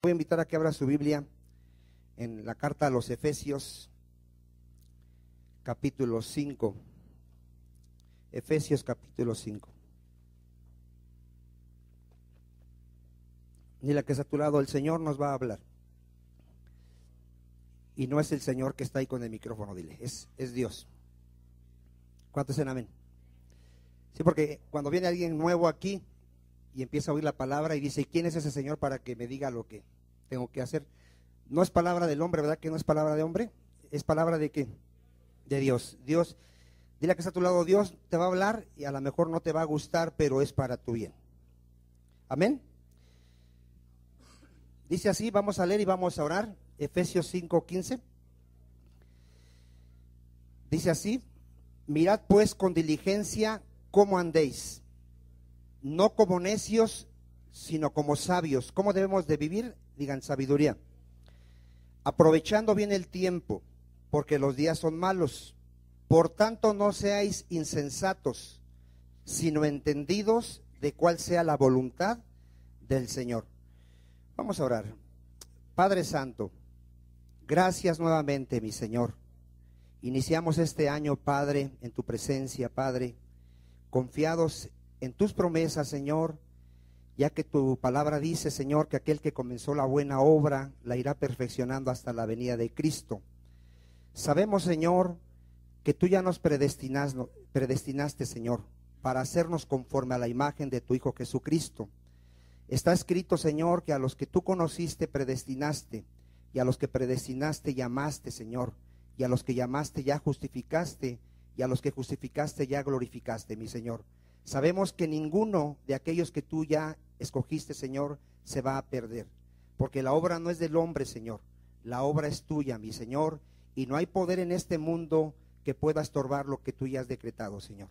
voy a invitar a que abra su Biblia en la carta a los Efesios, capítulo 5. Efesios capítulo 5. Dile que está a tu lado, el Señor nos va a hablar. Y no es el Señor que está ahí con el micrófono, dile, es Dios. ¿Cuántos dicen amén? Sí, porque cuando viene alguien nuevo aquí y empieza a oír la palabra y dice, ¿quién es ese Señor para que me diga lo que tengo que hacer? No es palabra del hombre, ¿verdad que no es palabra de hombre? Es palabra de ¿qué? De Dios. Dios, dile que está a tu lado, Dios te va a hablar y a lo mejor no te va a gustar, pero es para tu bien. Amén. Dice así, vamos a leer y vamos a orar. Efesios 5:15. Dice así: mirad pues con diligencia cómo andéis, no como necios, sino como sabios. ¿Cómo debemos de vivir? Digan sabiduría. Aprovechando bien el tiempo, porque los días son malos. Por tanto, no seáis insensatos, sino entendidos de cuál sea la voluntad del Señor. Vamos a orar. Padre Santo, gracias nuevamente, mi Señor. Iniciamos este año, Padre, en tu presencia, Padre, confiados en tus promesas, Señor, ya que tu palabra dice, Señor, que aquel que comenzó la buena obra la irá perfeccionando hasta la venida de Cristo. Sabemos, Señor, que tú ya nos predestinaste, Señor, para hacernos conforme a la imagen de tu Hijo Jesucristo. Está escrito, Señor, que a los que tú conociste predestinaste, y a los que predestinaste llamaste, Señor, y a los que llamaste ya justificaste, y a los que justificaste ya glorificaste, mi Señor. Sabemos que ninguno de aquellos que tú ya escogiste, Señor, se va a perder, porque la obra no es del hombre, Señor, la obra es tuya, mi Señor, y no hay poder en este mundo que pueda estorbar lo que tú ya has decretado, Señor.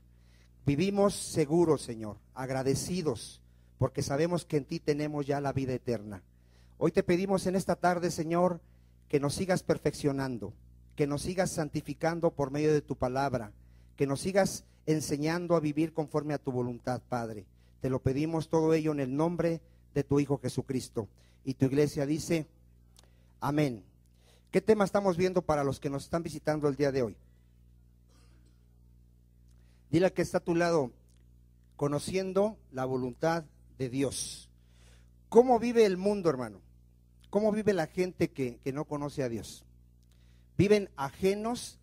Vivimos seguros, Señor, agradecidos, porque sabemos que en ti tenemos ya la vida eterna. Hoy te pedimos en esta tarde, Señor, que nos sigas perfeccionando, que nos sigas santificando por medio de tu palabra, que nos sigas enseñando a vivir conforme a tu voluntad, Padre. Te lo pedimos todo ello en el nombre de tu Hijo Jesucristo. Y tu iglesia dice, amén. ¿Qué tema estamos viendo para los que nos están visitando el día de hoy? Dile al que está a tu lado, conociendo la voluntad de Dios. ¿Cómo vive el mundo, hermano? ¿Cómo vive la gente que no conoce a Dios? Viven ajenos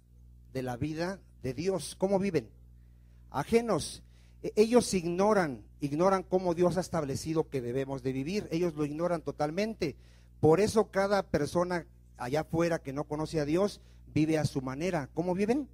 de la vida de Dios. ¿Cómo viven? Ajenos. Ellos ignoran cómo Dios ha establecido que debemos de vivir. Ellos lo ignoran totalmente. Por eso cada persona allá afuera que no conoce a Dios vive a su manera. ¿Cómo viven?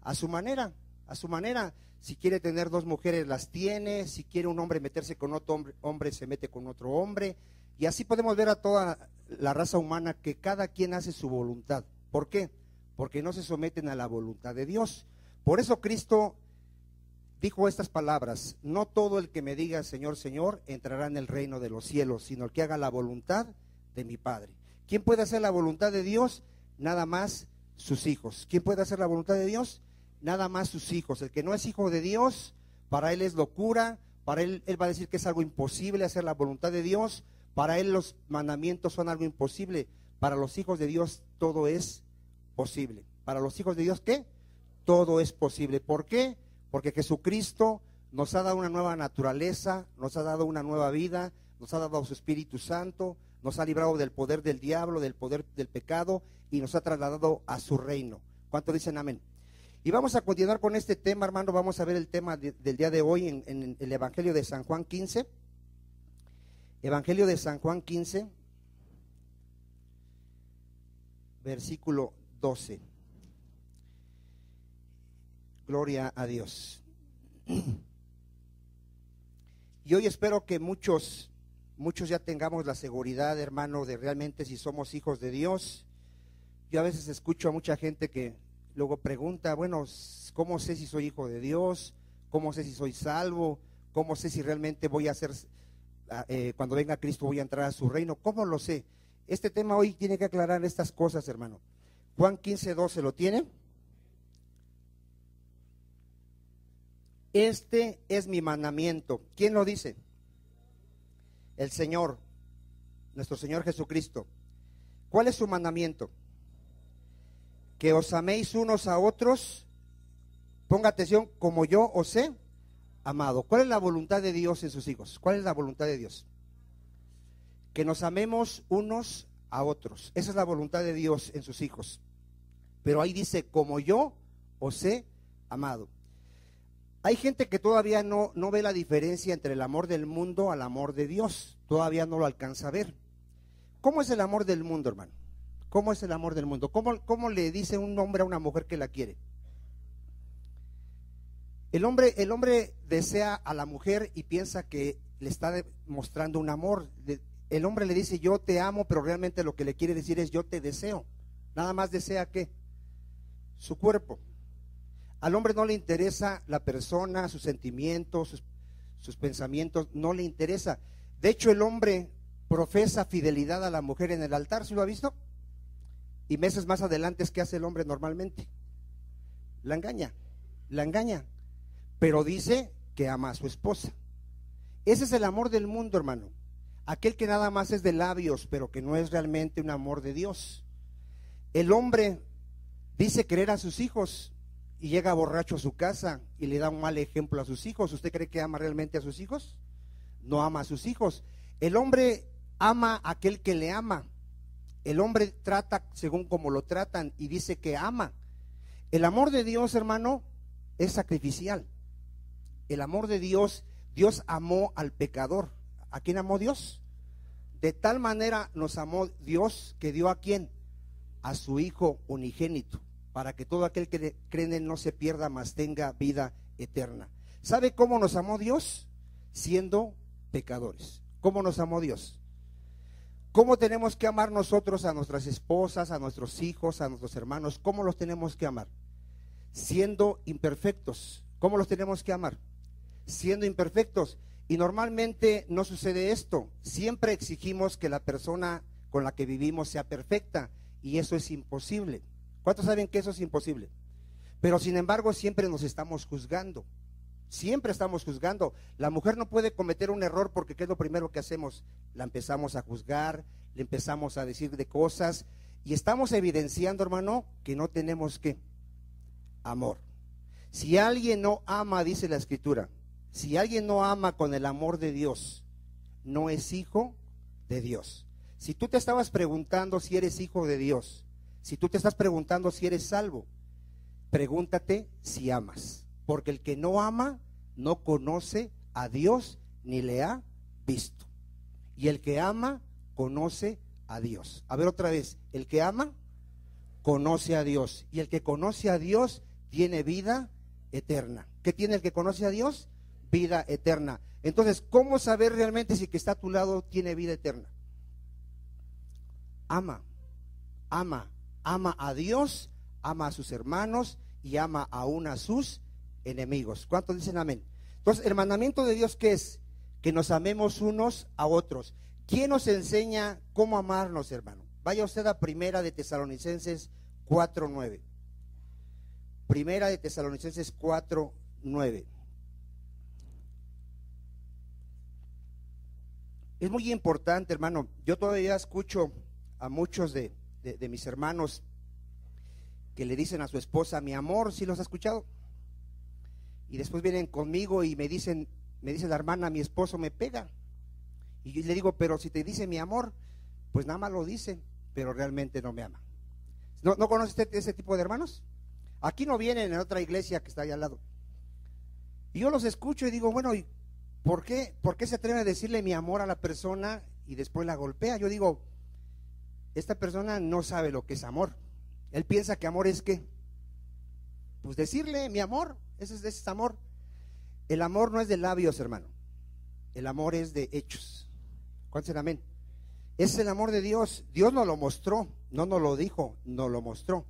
A su manera, a su manera. Si quiere tener dos mujeres las tiene, si quiere un hombre meterse con otro hombre se mete con otro hombre. Y así podemos ver a toda la raza humana que cada quien hace su voluntad. ¿Por qué? Porque no se someten a la voluntad de Dios. Por eso Cristo dijo estas palabras: no todo el que me diga Señor, Señor, entrará en el reino de los cielos, sino el que haga la voluntad de mi Padre. ¿Quién puede hacer la voluntad de Dios? Nada más sus hijos. ¿Quién puede hacer la voluntad de Dios? Nada más sus hijos. El que no es hijo de Dios, para él es locura, para él va a decir que es algo imposible hacer la voluntad de Dios, para él los mandamientos son algo imposible. Para los hijos de Dios todo es posible. Para los hijos de Dios, ¿qué? Todo es posible. ¿Por qué? Porque Jesucristo nos ha dado una nueva naturaleza, nos ha dado una nueva vida, nos ha dado su Espíritu Santo, nos ha librado del poder del diablo, del poder del pecado y nos ha trasladado a su reino. ¿Cuántos dicen amén? Y vamos a continuar con este tema, hermano. Vamos a ver el tema del día de hoy en el Evangelio de San Juan 15. Evangelio de San Juan 15, versículo 12. Gloria a Dios. Y hoy espero que muchos ya tengamos la seguridad, hermano, de realmente si somos hijos de Dios. Yo a veces escucho a mucha gente que luego pregunta, bueno, ¿cómo sé si soy hijo de Dios? ¿Cómo sé si soy salvo? ¿Cómo sé si realmente voy a ser, cuando venga Cristo voy a entrar a su reino? ¿Cómo lo sé? Este tema hoy tiene que aclarar estas cosas, hermano. Juan 15:12, ¿lo tiene? Este es mi mandamiento. ¿Quién lo dice? El Señor. nuestro Señor Jesucristo. ¿Cuál es su mandamiento? Que os améis unos a otros, ponga atención, como yo os he amado. ¿Cuál es la voluntad de Dios en sus hijos? ¿Cuál es la voluntad de Dios? Que nos amemos unos a otros. Esa es la voluntad de Dios en sus hijos. Pero ahí dice, como yo os he amado. Hay gente que todavía no ve la diferencia entre el amor del mundo al amor de Dios. Todavía no lo alcanza a ver. ¿Cómo es el amor del mundo, hermano? ¿Cómo es el amor del mundo? ¿Cómo le dice un hombre a una mujer que la quiere? El hombre desea a la mujer y piensa que le está mostrando un amor. El hombre le dice yo te amo, pero realmente lo que le quiere decir es yo te deseo. Nada más desea ¿qué? Su cuerpo. Al hombre no le interesa la persona, sus sentimientos, sus pensamientos, no le interesa. De hecho, el hombre profesa fidelidad a la mujer en el altar, ¿sí lo ha visto? Y meses más adelante, ¿qué hace el hombre normalmente? La engaña, pero dice que ama a su esposa. Ese es el amor del mundo, hermano. Aquel que nada más es de labios, pero que no es realmente un amor de Dios. El hombre dice querer a sus hijos y llega borracho a su casa y le da un mal ejemplo a sus hijos. ¿Usted cree que ama realmente a sus hijos? No ama a sus hijos. El hombre ama a aquel que le ama. El hombre trata según como lo tratan y dice que ama. El amor de Dios, hermano, es sacrificial. El amor de Dios, Dios amó al pecador. ¿A quién amó Dios? De tal manera nos amó Dios que dio ¿a quién? A su Hijo unigénito, para que todo aquel que cree en él no se pierda, mas tenga vida eterna. ¿Sabe cómo nos amó Dios? Siendo pecadores. ¿Cómo nos amó Dios? ¿Cómo tenemos que amar nosotros a nuestras esposas, a nuestros hijos, a nuestros hermanos? ¿Cómo los tenemos que amar? Siendo imperfectos. ¿Cómo los tenemos que amar? Siendo imperfectos. Y normalmente no sucede esto. Siempre exigimos que la persona con la que vivimos sea perfecta, y eso es imposible. ¿Cuántos saben que eso es imposible? Pero sin embargo siempre nos estamos juzgando. Siempre estamos juzgando. La mujer no puede cometer un error porque ¿qué es lo primero que hacemos? La empezamos a juzgar, le empezamos a decir de cosas y estamos evidenciando, hermano, que no tenemos ¿qué? Amor. Si alguien no ama, dice la Escritura, si alguien no ama con el amor de Dios, no es hijo de Dios. Si tú te estabas preguntando si eres hijo de Dios, si tú te estás preguntando si eres salvo, pregúntate si amas. Porque el que no ama no conoce a Dios ni le ha visto. Y el que ama conoce a Dios. A ver otra vez, el que ama conoce a Dios. Y el que conoce a Dios tiene vida eterna. ¿Qué tiene el que conoce a Dios? Vida eterna. Entonces, ¿cómo saber realmente si el que está a tu lado tiene vida eterna? Ama a Dios, ama a sus hermanos y ama aún a sus enemigos. ¿Cuántos dicen amén? Entonces, el mandamiento de Dios, ¿qué es? Que nos amemos unos a otros. ¿Quién nos enseña cómo amarnos, hermano? Vaya usted a Primera de Tesalonicenses 4:9. Primera de Tesalonicenses 4:9. Es muy importante, hermano. Yo todavía escucho a muchos de mis hermanos que le dicen a su esposa, mi amor, ¿sí los ha escuchado? Y después vienen conmigo y me dice la hermana, mi esposo me pega. Y yo le digo, pero si te dice mi amor, pues nada más lo dice, pero realmente no me ama. ¿No conoce usted ese tipo de hermanos? Aquí no vienen, en otra iglesia que está ahí al lado. Y yo los escucho y digo, bueno, ¿y por qué se atreve a decirle mi amor a la persona y después la golpea? Yo digo, esta persona no sabe lo que es amor. Él piensa que amor es ¿qué? Pues decirle mi amor, ese es amor. El amor no es de labios, hermano. El amor es de hechos. ¿Cuántos dicen amén? Es el amor de Dios. Dios nos lo mostró, no nos lo dijo, nos lo mostró.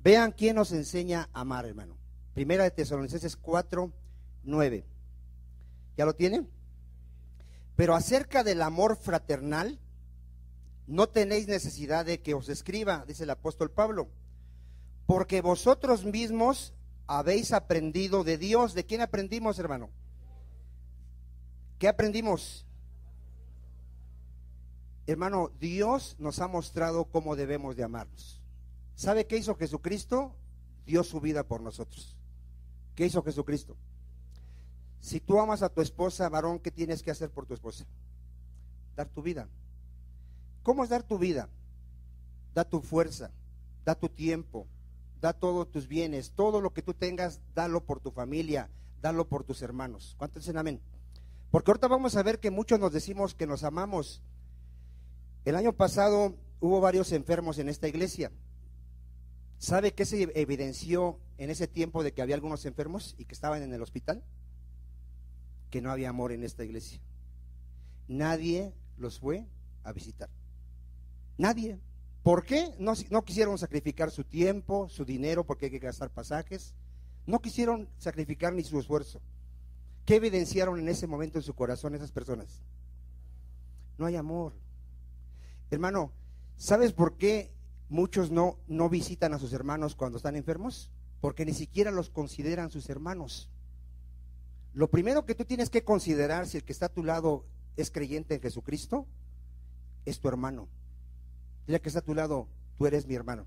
Vean quién nos enseña a amar, hermano. Primera de Tesalonicenses 4:9. ¿Ya lo tienen? Pero acerca del amor fraternal, no tenéis necesidad de que os escriba, dice el apóstol Pablo, porque vosotros mismos habéis aprendido de Dios. ¿De quién aprendimos, hermano? ¿Qué aprendimos? Hermano, Dios nos ha mostrado cómo debemos de amarnos. ¿Sabe qué hizo Jesucristo? Dio su vida por nosotros. ¿Qué hizo Jesucristo? Si tú amas a tu esposa, varón, ¿qué tienes que hacer por tu esposa? Dar tu vida. ¿Cómo es dar tu vida? Da tu fuerza, da tu tiempo, da todos tus bienes, todo lo que tú tengas, dalo por tu familia, dalo por tus hermanos. ¿Cuántos dicen amén? Porque ahorita vamos a ver que muchos nos decimos que nos amamos. El año pasado hubo varios enfermos en esta iglesia. ¿Sabe qué se evidenció en ese tiempo de que había algunos enfermos y que estaban en el hospital? Que no había amor en esta iglesia. Nadie los fue a visitar. Nadie. ¿Por qué? No quisieron sacrificar su tiempo, su dinero, porque hay que gastar pasajes. No quisieron sacrificar ni su esfuerzo. ¿Qué evidenciaron en ese momento en su corazón esas personas? No hay amor. Hermano, ¿sabes por qué muchos no visitan a sus hermanos cuando están enfermos? Porque ni siquiera los consideran sus hermanos. Lo primero que tú tienes que considerar, si el que está a tu lado es creyente en Jesucristo, es tu hermano. Dile que está a tu lado, tú eres mi hermano.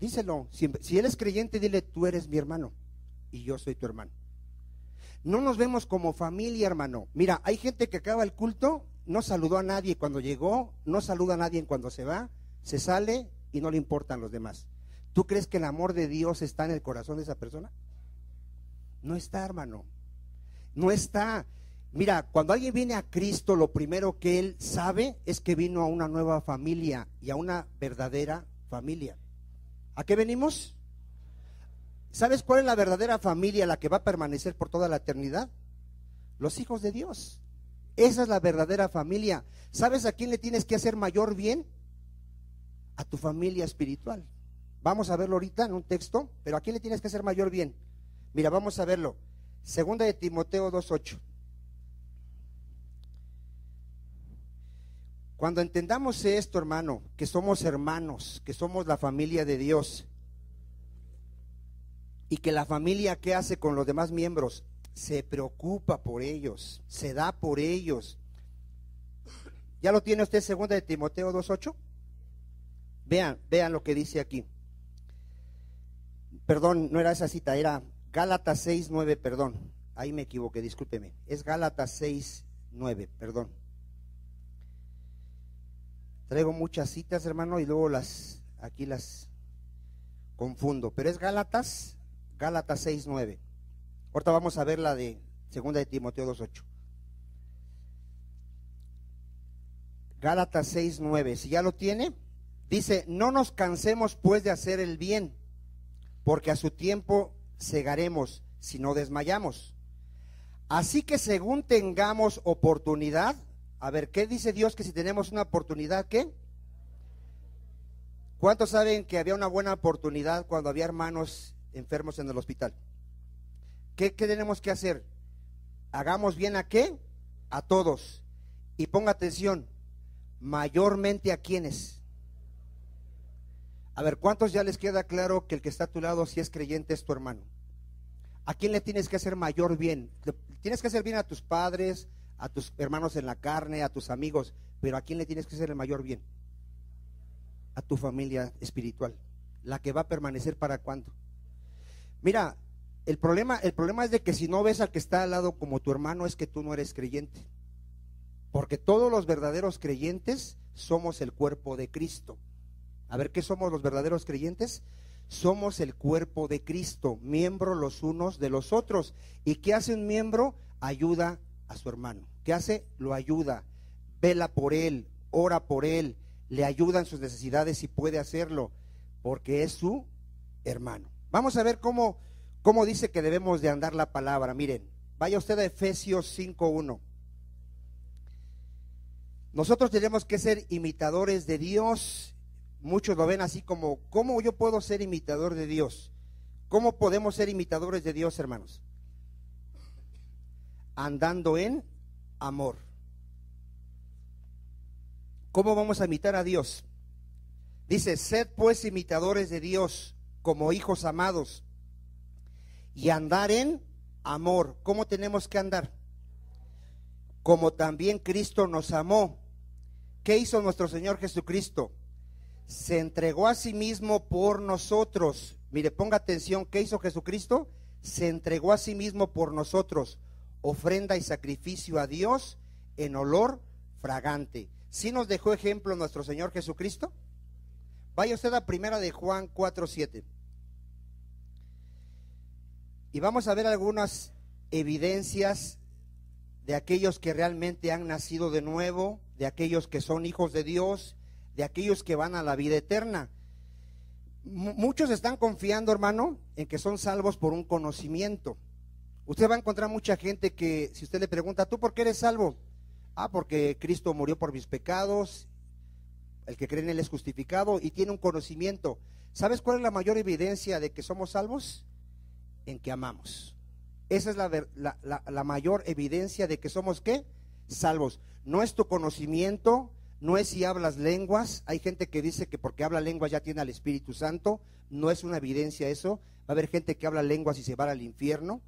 Díselo, si él es creyente, dile, tú eres mi hermano y yo soy tu hermano. No nos vemos como familia, hermano. Mira, hay gente que acaba el culto, no saludó a nadie cuando llegó, no saluda a nadie cuando se va, se sale y no le importan los demás. ¿Tú crees que el amor de Dios está en el corazón de esa persona? No está, hermano. No está. Mira, cuando alguien viene a Cristo, lo primero que él sabe es que vino a una nueva familia y a una verdadera familia. ¿A qué venimos? ¿Sabes cuál es la verdadera familia, la que va a permanecer por toda la eternidad? Los hijos de Dios. Esa es la verdadera familia. ¿Sabes a quién le tienes que hacer mayor bien? A tu familia espiritual. Vamos a verlo ahorita en un texto, pero ¿a quién le tienes que hacer mayor bien? Mira, vamos a verlo. Segunda de Timoteo 2:8. Cuando entendamos esto, hermano, que somos hermanos, que somos la familia de Dios, y que la familia, ¿qué hace con los demás miembros? Se preocupa por ellos, se da por ellos. ¿Ya lo tiene usted, segunda de Timoteo 2:8? Vean lo que dice aquí. Perdón, no era esa cita, era Gálatas 6:9, perdón. Ahí me equivoqué, discúlpeme. Es Gálatas 6:9, perdón. Traigo muchas citas, hermano, y luego aquí las confundo. Pero es Gálatas 6:9. Ahorita vamos a ver la de segunda de Timoteo 2:8. Gálatas 6:9. Si ya lo tiene, dice: no nos cansemos pues de hacer el bien, porque a su tiempo segaremos si no desmayamos. Así que según tengamos oportunidad, a ver, ¿qué dice Dios? Que si tenemos una oportunidad, ¿qué? ¿Cuántos saben que había una buena oportunidad cuando había hermanos enfermos en el hospital? ¿Qué tenemos que hacer? Hagamos bien ¿a qué? A todos. Y ponga atención, mayormente ¿a quiénes? A ver, ¿cuántos ya les queda claro que el que está a tu lado, si es creyente, es tu hermano? ¿A quién le tienes que hacer mayor bien? Tienes que hacer bien a tus padres, a tus hermanos en la carne, a tus amigos, pero ¿a quién le tienes que hacer el mayor bien? A tu familia espiritual, la que va a permanecer ¿para cuándo? Mira, el problema es de que si no ves al que está al lado como tu hermano, es que tú no eres creyente. Porque todos los verdaderos creyentes somos el cuerpo de Cristo. A ver, ¿qué somos los verdaderos creyentes? Somos el cuerpo de Cristo, miembros los unos de los otros. ¿Y qué hace un miembro? Ayuda a su hermano. ¿Qué hace? Lo ayuda, vela por él, ora por él, le ayuda en sus necesidades si puede hacerlo, porque es su hermano. Vamos a ver cómo dice que debemos de andar la palabra. Miren, vaya usted a Efesios 5:1. Nosotros tenemos que ser imitadores de Dios. Muchos lo ven así como, ¿cómo yo puedo ser imitador de Dios? ¿Cómo podemos ser imitadores de Dios, hermanos? Andando en amor. ¿Cómo vamos a imitar a Dios? Dice: sed pues imitadores de Dios como hijos amados y andar en amor. ¿Cómo tenemos que andar? Como también Cristo nos amó ¿Qué hizo nuestro Señor Jesucristo? Se entregó a sí mismo por nosotros. Mire, ponga atención, ¿qué hizo Jesucristo? Se entregó a sí mismo por nosotros, ofrenda y sacrificio a Dios en olor fragante. ¿Sí nos dejó ejemplo nuestro Señor Jesucristo? Vaya usted a primera de Juan 4:7. Y vamos a ver algunas evidencias de aquellos que realmente han nacido de nuevo, de aquellos que son hijos de Dios, de aquellos que van a la vida eterna. Muchos están confiando, hermano, en que son salvos por un conocimiento. Usted va a encontrar mucha gente que, si usted le pregunta, ¿tú por qué eres salvo? Porque Cristo murió por mis pecados, el que cree en Él es justificado, y tiene un conocimiento. ¿Sabes cuál es la mayor evidencia de que somos salvos? En que amamos. Esa es la mayor evidencia de que somos, ¿qué? Salvos. No es tu conocimiento, no es si hablas lenguas. Hay gente que dice que porque habla lenguas ya tiene al Espíritu Santo. No es una evidencia eso. Va a haber gente que habla lenguas y se va al infierno.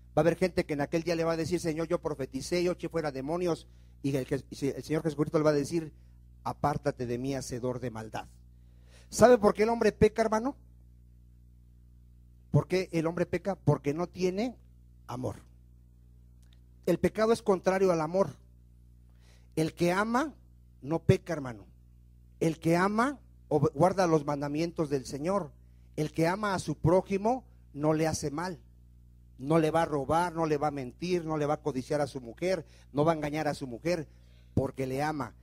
Va a haber gente que en aquel día le va a decir, Señor, yo profeticé, yo eché fuera demonios, y el Señor Jesucristo le va a decir, apártate de mí, hacedor de maldad. ¿Sabe por qué el hombre peca, hermano? ¿Por qué el hombre peca? Porque no tiene amor. El pecado es contrario al amor. El que ama no peca, hermano. El que ama guarda los mandamientos del Señor. El que ama a su prójimo no le hace mal. No le va a robar, no le va a mentir, no le va a codiciar a su mujer, no va a engañar a su mujer, porque le ama.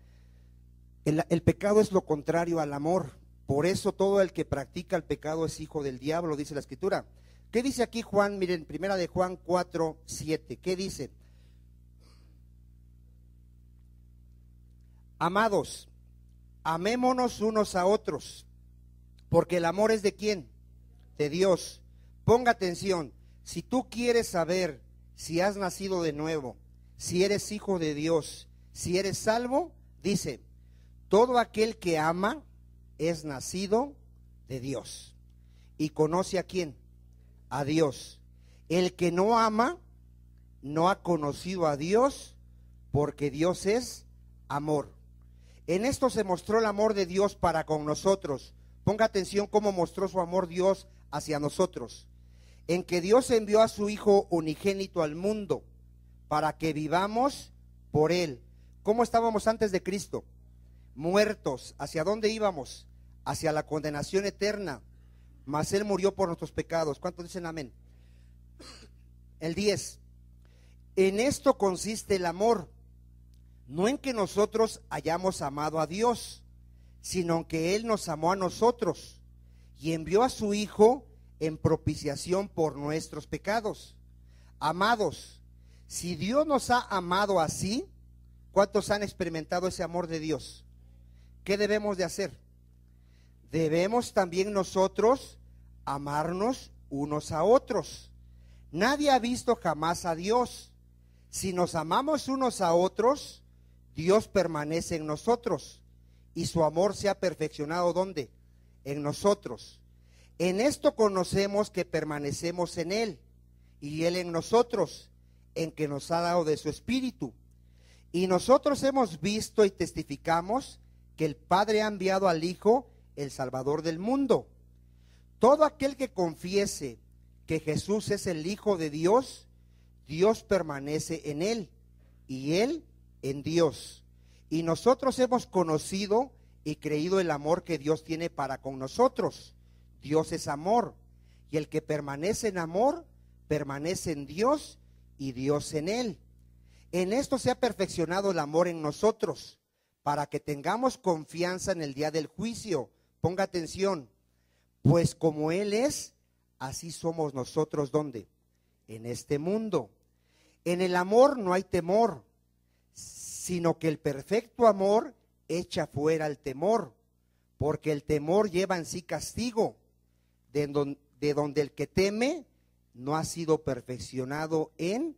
El pecado es lo contrario al amor. Por eso todo el que practica el pecado es hijo del diablo, dice la Escritura. ¿Qué dice aquí Juan? Miren, primera de Juan 4:7. ¿Qué dice? Amados, amémonos unos a otros, porque el amor es ¿de quién? De Dios. Ponga atención, si tú quieres saber si has nacido de nuevo, si eres hijo de Dios, si eres salvo, dice, todo aquel que ama es nacido de Dios y conoce ¿a quién? A Dios. El que no ama no ha conocido a Dios, porque Dios es amor. En esto se mostró el amor de Dios para con nosotros. Ponga atención cómo mostró su amor Dios hacia nosotros. En que Dios envió a su Hijo unigénito al mundo para que vivamos por Él. ¿Cómo estábamos antes de Cristo? Muertos. ¿Hacia dónde íbamos? Hacia la condenación eterna. Mas Él murió por nuestros pecados. ¿Cuántos dicen amén? El 10. En esto consiste el amor, no en que nosotros hayamos amado a Dios, sino en que Él nos amó a nosotros y envió a su Hijo en propiciación por nuestros pecados. Amados, si Dios nos ha amado así, ¿cuántos han experimentado ese amor de Dios? ¿Qué debemos de hacer? Debemos también nosotros amarnos unos a otros. Nadie ha visto jamás a Dios. Si nos amamos unos a otros, Dios permanece en nosotros y su amor se ha perfeccionado ¿dónde? En nosotros. En esto conocemos que permanecemos en Él y Él en nosotros, en que nos ha dado de su Espíritu. Y nosotros hemos visto y testificamos que el Padre ha enviado al Hijo, el Salvador del mundo. Todo aquel que confiese que Jesús es el Hijo de Dios, Dios permanece en Él y Él en Dios. Y nosotros hemos conocido y creído el amor que Dios tiene para con nosotros. Dios es amor, y el que permanece en amor, permanece en Dios y Dios en él. En esto se ha perfeccionado el amor en nosotros, para que tengamos confianza en el día del juicio. Ponga atención, pues como Él es, así somos nosotros, ¿dónde? En este mundo. En el amor no hay temor, sino que el perfecto amor echa fuera el temor, porque el temor lleva en sí castigo, de donde el que teme no ha sido perfeccionado en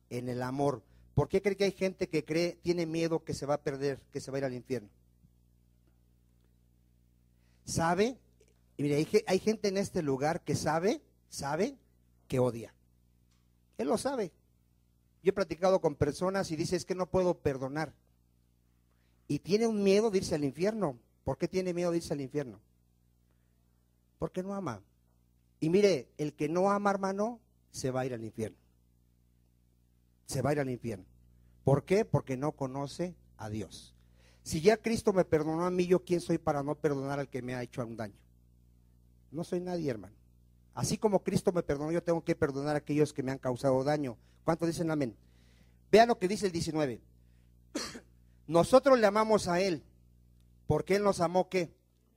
el amor. ¿Por qué cree que hay gente que tiene miedo que se va a perder, que se va a ir al infierno? ¿Sabe? Y mire, hay gente en este lugar que sabe que odia. Él lo sabe. Yo he platicado con personas y dice, es que no puedo perdonar. y tiene un miedo de irse al infierno. ¿Por qué tiene miedo de irse al infierno? Porque no ama. Y mire, el que no ama, hermano, se va a ir al infierno. Se va a ir al infierno. ¿Por qué? Porque no conoce a Dios. Si ya Cristo me perdonó a mí, ¿yo quién soy para no perdonar al que me ha hecho un daño? No soy nadie, hermano. Así como Cristo me perdonó, yo tengo que perdonar a aquellos que me han causado daño. ¿Cuántos dicen amén? Vea lo que dice el 19. Nosotros le amamos a Él, porque Él nos amó, ¿qué?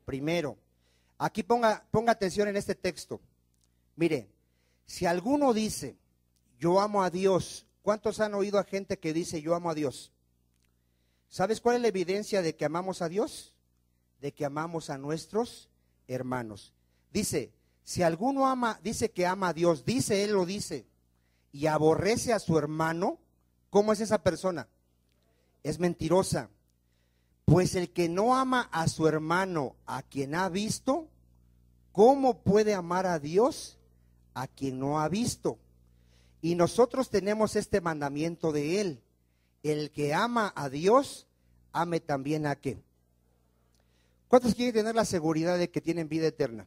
Primero. Aquí ponga atención en este texto. Mire, si alguno dice, yo amo a Dios, ¿cuántos han oído a gente que dice, yo amo a Dios? ¿Sabes cuál es la evidencia de que amamos a Dios? De que amamos a nuestros hermanos. Dice, si alguno dice que ama a Dios, dice, él lo dice, y aborrece a su hermano, ¿cómo es esa persona? Es mentirosa. Pues el que no ama a su hermano, a quien ha visto, ¿cómo puede amar a Dios a quien no ha visto? Y nosotros tenemos este mandamiento de Él. El que ama a Dios, ame también a ¿qué? ¿Cuántos quieren tener la seguridad de que tienen vida eterna?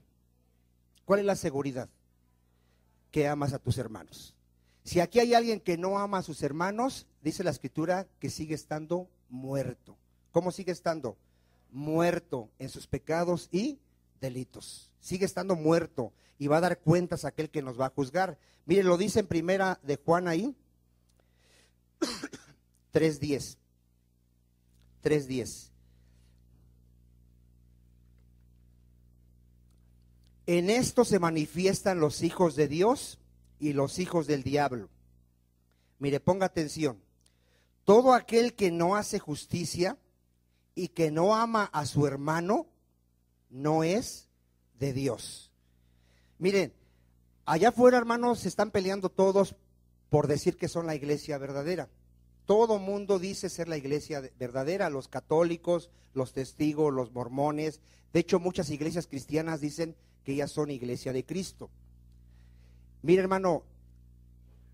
¿Cuál es la seguridad? Que amas a tus hermanos. Si aquí hay alguien que no ama a sus hermanos, dice la Escritura que sigue estando muerto. ¿Cómo sigue estando? Muerto en sus pecados y delitos. Sigue estando muerto y va a dar cuentas a aquel que nos va a juzgar. Mire, lo dice en primera de Juan ahí, 3:10. 3:10. En esto se manifiestan los hijos de Dios y los hijos del diablo. Mire, ponga atención. Todo aquel que no hace justicia y que no ama a su hermano, no es de Dios. Miren, allá afuera, hermanos, se están peleando todos por decir que son la iglesia verdadera. Todo mundo dice ser la iglesia verdadera, los católicos, los testigos, los mormones. De hecho, muchas iglesias cristianas dicen que ellas son iglesia de Cristo. Mire, hermano,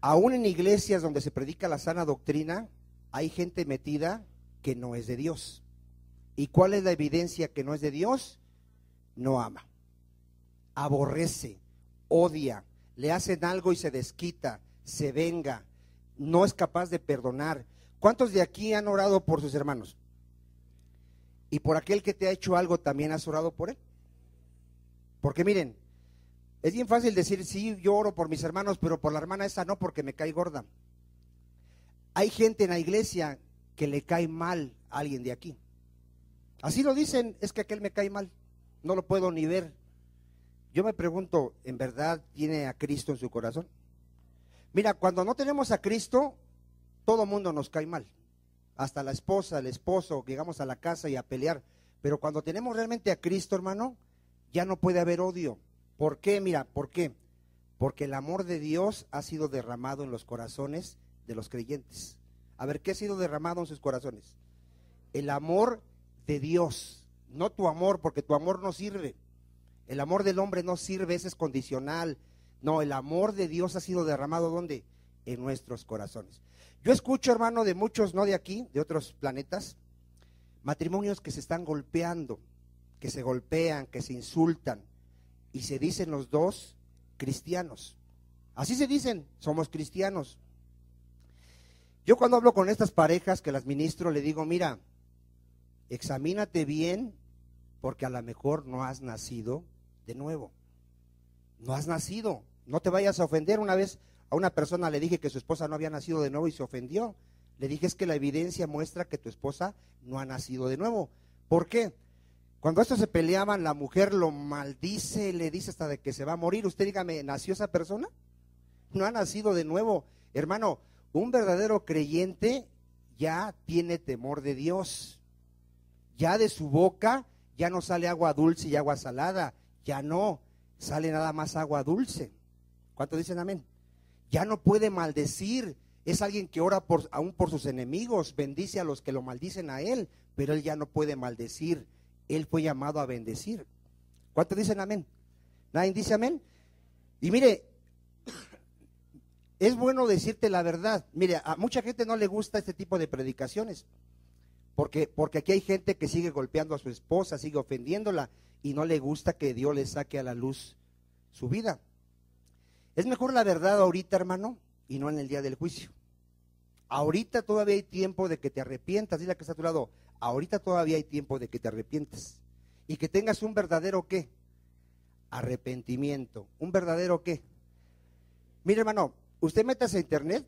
aún en iglesias donde se predica la sana doctrina, hay gente metida que no es de Dios. ¿Y cuál es la evidencia que no es de Dios? No ama, aborrece, odia, le hacen algo y se desquita, se venga, no es capaz de perdonar. ¿Cuántos de aquí han orado por sus hermanos? Y por aquel que te ha hecho algo, ¿también has orado por él? Porque miren, es bien fácil decir, sí, yo oro por mis hermanos, pero por la hermana esa no, porque me cae gorda. Hay gente en la iglesia que le cae mal a alguien de aquí. Así lo dicen, es que aquel me cae mal, no lo puedo ni ver. Yo me pregunto, ¿en verdad tiene a Cristo en su corazón? Mira, cuando no tenemos a Cristo, todo mundo nos cae mal. Hasta la esposa, el esposo, llegamos a la casa y a pelear. Pero cuando tenemos realmente a Cristo, hermano, ya no puede haber odio. ¿Por qué? Mira, ¿por qué? Porque el amor de Dios ha sido derramado en los corazones de los creyentes. A ver, ¿qué ha sido derramado en sus corazones? El amor de Dios, no tu amor, porque tu amor no sirve. El amor del hombre no sirve, ese es condicional. No, el amor de Dios ha sido derramado ¿dónde? En nuestros corazones. Yo escucho, hermano, de muchos, no de aquí, de otros planetas, matrimonios que se están golpeando, que se golpean, que se insultan, y se dicen los dos cristianos. Así se dicen, somos cristianos. Yo cuando hablo con estas parejas que las ministro, le digo, mira, examínate bien, porque a lo mejor no has nacido de nuevo. No has nacido, no te vayas a ofender. Una vez a una persona le dije que su esposa no había nacido de nuevo y se ofendió. Le dije, es que la evidencia muestra que tu esposa no ha nacido de nuevo. ¿Por qué? Cuando estos se peleaban, la mujer lo maldice, le dice hasta de que se va a morir. Usted dígame, ¿nació esa persona? No ha nacido de nuevo. Hermano, un verdadero creyente ya tiene temor de Dios. Ya de su boca ya no sale agua dulce y agua salada. Ya no, sale nada más agua dulce. ¿Cuántos dicen amén? Ya no puede maldecir. Es alguien que ora aún por sus enemigos, bendice a los que lo maldicen a él, pero él ya no puede maldecir. Él fue llamado a bendecir. ¿Cuántos dicen amén? ¿Nadie dice amén? Y mire, es bueno decirte la verdad. Mire, a mucha gente no le gusta este tipo de predicaciones, Porque aquí hay gente que sigue golpeando a su esposa, sigue ofendiéndola y no le gusta que Dios le saque a la luz su vida. Es mejor la verdad ahorita, hermano, y no en el día del juicio. Ahorita todavía hay tiempo de que te arrepientas. Dile a que está a tu lado, ahorita todavía hay tiempo de que te arrepientes. Y que tengas un verdadero ¿qué? Arrepentimiento. ¿Un verdadero qué? Mire, hermano, usted métase a internet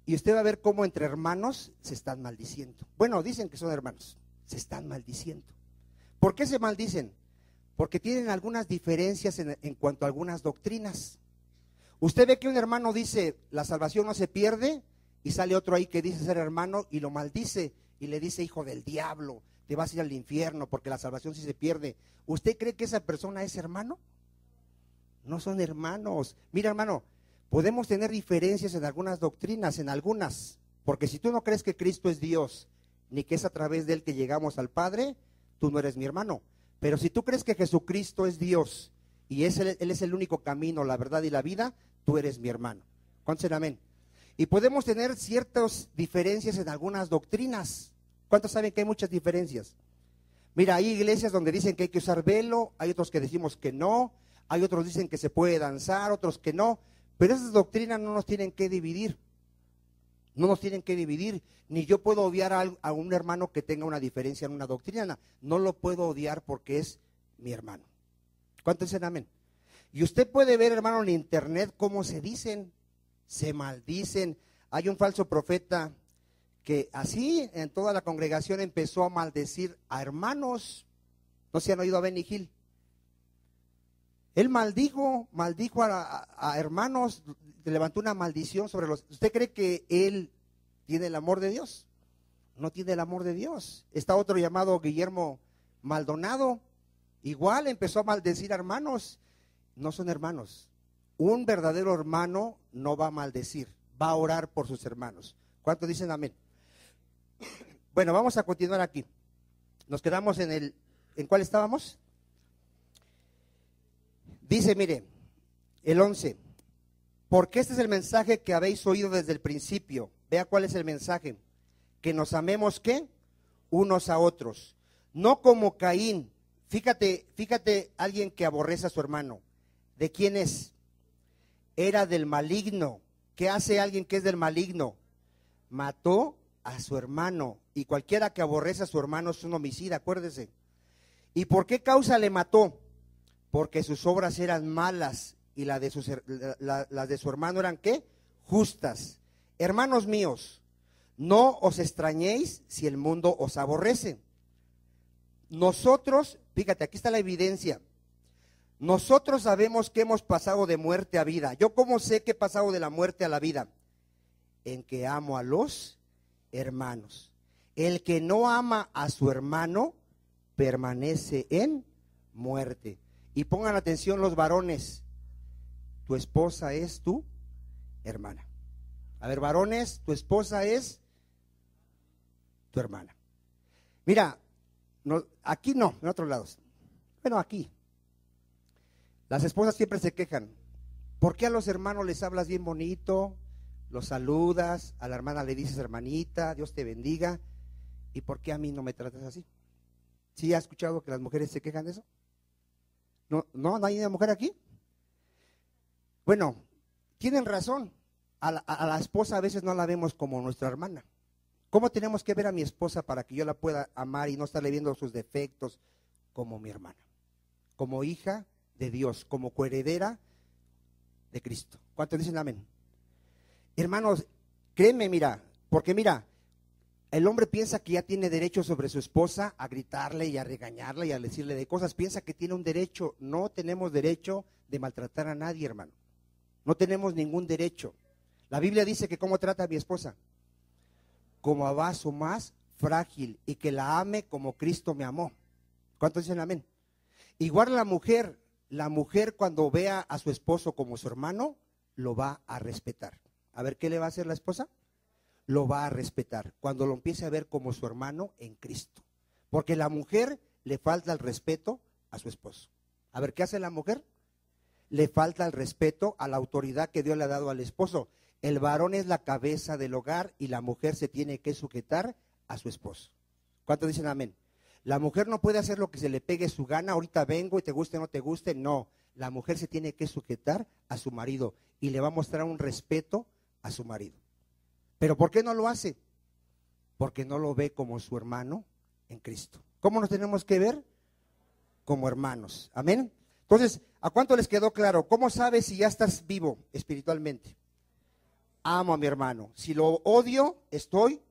y usted va a ver cómo entre hermanos se están maldiciendo. Bueno, dicen que son hermanos, se están maldiciendo. ¿Por qué se maldicen? Porque tienen algunas diferencias en cuanto a algunas doctrinas. Usted ve que un hermano dice, la salvación no se pierde, y sale otro ahí que dice ser hermano y lo maldice y le dice, hijo del diablo, te vas a ir al infierno porque la salvación sí se pierde. ¿Usted cree que esa persona es hermano? No son hermanos. Mira, hermano, podemos tener diferencias en algunas doctrinas, en algunas, porque si tú no crees que Cristo es Dios, ni que es a través de Él que llegamos al Padre, tú no eres mi hermano. Pero si tú crees que Jesucristo es Dios y Él es el único camino, la verdad y la vida, tú eres mi hermano. ¿Cuántos dicen amén? Y podemos tener ciertas diferencias en algunas doctrinas. ¿Cuántos saben que hay muchas diferencias? Mira, hay iglesias donde dicen que hay que usar velo, hay otros que decimos que no, hay otros que dicen que se puede danzar, otros que no, pero esas doctrinas no nos tienen que dividir. No nos tienen que dividir, ni yo puedo odiar a un hermano que tenga una diferencia en una doctrina, no lo puedo odiar porque es mi hermano. ¿Cuántos dicen amén? Y usted puede ver, hermano, en internet cómo se dicen, se maldicen. Hay un falso profeta que así en toda la congregación empezó a maldecir a hermanos. ¿No se han oído a Benny Hill? Él maldijo a hermanos, levantó una maldición sobre los. ¿Usted cree que él tiene el amor de Dios? No tiene el amor de Dios. Está otro llamado Guillermo Maldonado, igual empezó a maldecir a hermanos. No son hermanos. Un verdadero hermano no va a maldecir, va a orar por sus hermanos. ¿Cuántos dicen amén? Bueno, vamos a continuar aquí. Nos quedamos ¿en cuál estábamos? Dice, mire, el 11, porque este es el mensaje que habéis oído desde el principio. Vea cuál es el mensaje. Que nos amemos, ¿qué? Unos a otros. No como Caín. Fíjate, alguien que aborrece a su hermano. ¿De quién es? Era del maligno. ¿Qué hace alguien que es del maligno? Mató a su hermano. Y cualquiera que aborrece a su hermano es un homicida, acuérdese. ¿Y por qué causa le mató? Porque sus obras eran malas y las de su hermano eran ¿qué? Justas. Hermanos míos, no os extrañéis si el mundo os aborrece. Nosotros, fíjate, aquí está la evidencia. Nosotros sabemos que hemos pasado de muerte a vida. ¿Yo cómo sé que he pasado de la muerte a la vida? En que amo a los hermanos. El que no ama a su hermano permanece en muerte. Y pongan atención los varones, tu esposa es tu hermana. A ver, varones, tu esposa es tu hermana. Mira, aquí no, en otros lados. Bueno, aquí. Las esposas siempre se quejan. ¿Por qué a los hermanos les hablas bien bonito? Los saludas, a la hermana le dices hermanita, Dios te bendiga. ¿Y por qué a mí no me tratas así? ¿Sí ha escuchado que las mujeres se quejan de eso? ¿No hay una mujer aquí? Bueno, tienen razón. A la esposa a veces no la vemos como nuestra hermana. ¿Cómo tenemos que ver a mi esposa para que yo la pueda amar y no estarle viendo sus defectos? Como mi hermana, como hija de Dios, como coheredera de Cristo. ¿Cuántos dicen amén? Hermanos, créeme, mira, porque mira, el hombre piensa que ya tiene derecho sobre su esposa a gritarle y a regañarle y a decirle de cosas. Piensa que tiene un derecho. No tenemos derecho de maltratar a nadie, hermano. No tenemos ningún derecho. La Biblia dice que cómo trata a mi esposa. Como a vaso más frágil y que la ame como Cristo me amó. ¿Cuántos dicen amén? Igual la mujer cuando vea a su esposo como su hermano, lo va a respetar. A ver, ¿qué le va a hacer la esposa? Lo va a respetar cuando lo empiece a ver como su hermano en Cristo. Porque la mujer le falta el respeto a su esposo. A ver, ¿qué hace la mujer? Le falta el respeto a la autoridad que Dios le ha dado al esposo. El varón es la cabeza del hogar y la mujer se tiene que sujetar a su esposo. ¿Cuántos dicen amén? La mujer no puede hacer lo que se le pegue su gana, ahorita vengo y te guste o no te guste, no. La mujer se tiene que sujetar a su marido y le va a mostrar un respeto a su marido. ¿Pero por qué no lo hace? Porque no lo ve como su hermano en Cristo. ¿Cómo nos tenemos que ver? Como hermanos. Amén. Entonces, ¿a cuánto les quedó claro? ¿Cómo sabes si ya estás vivo espiritualmente? Amo a mi hermano. Si lo odio, estoy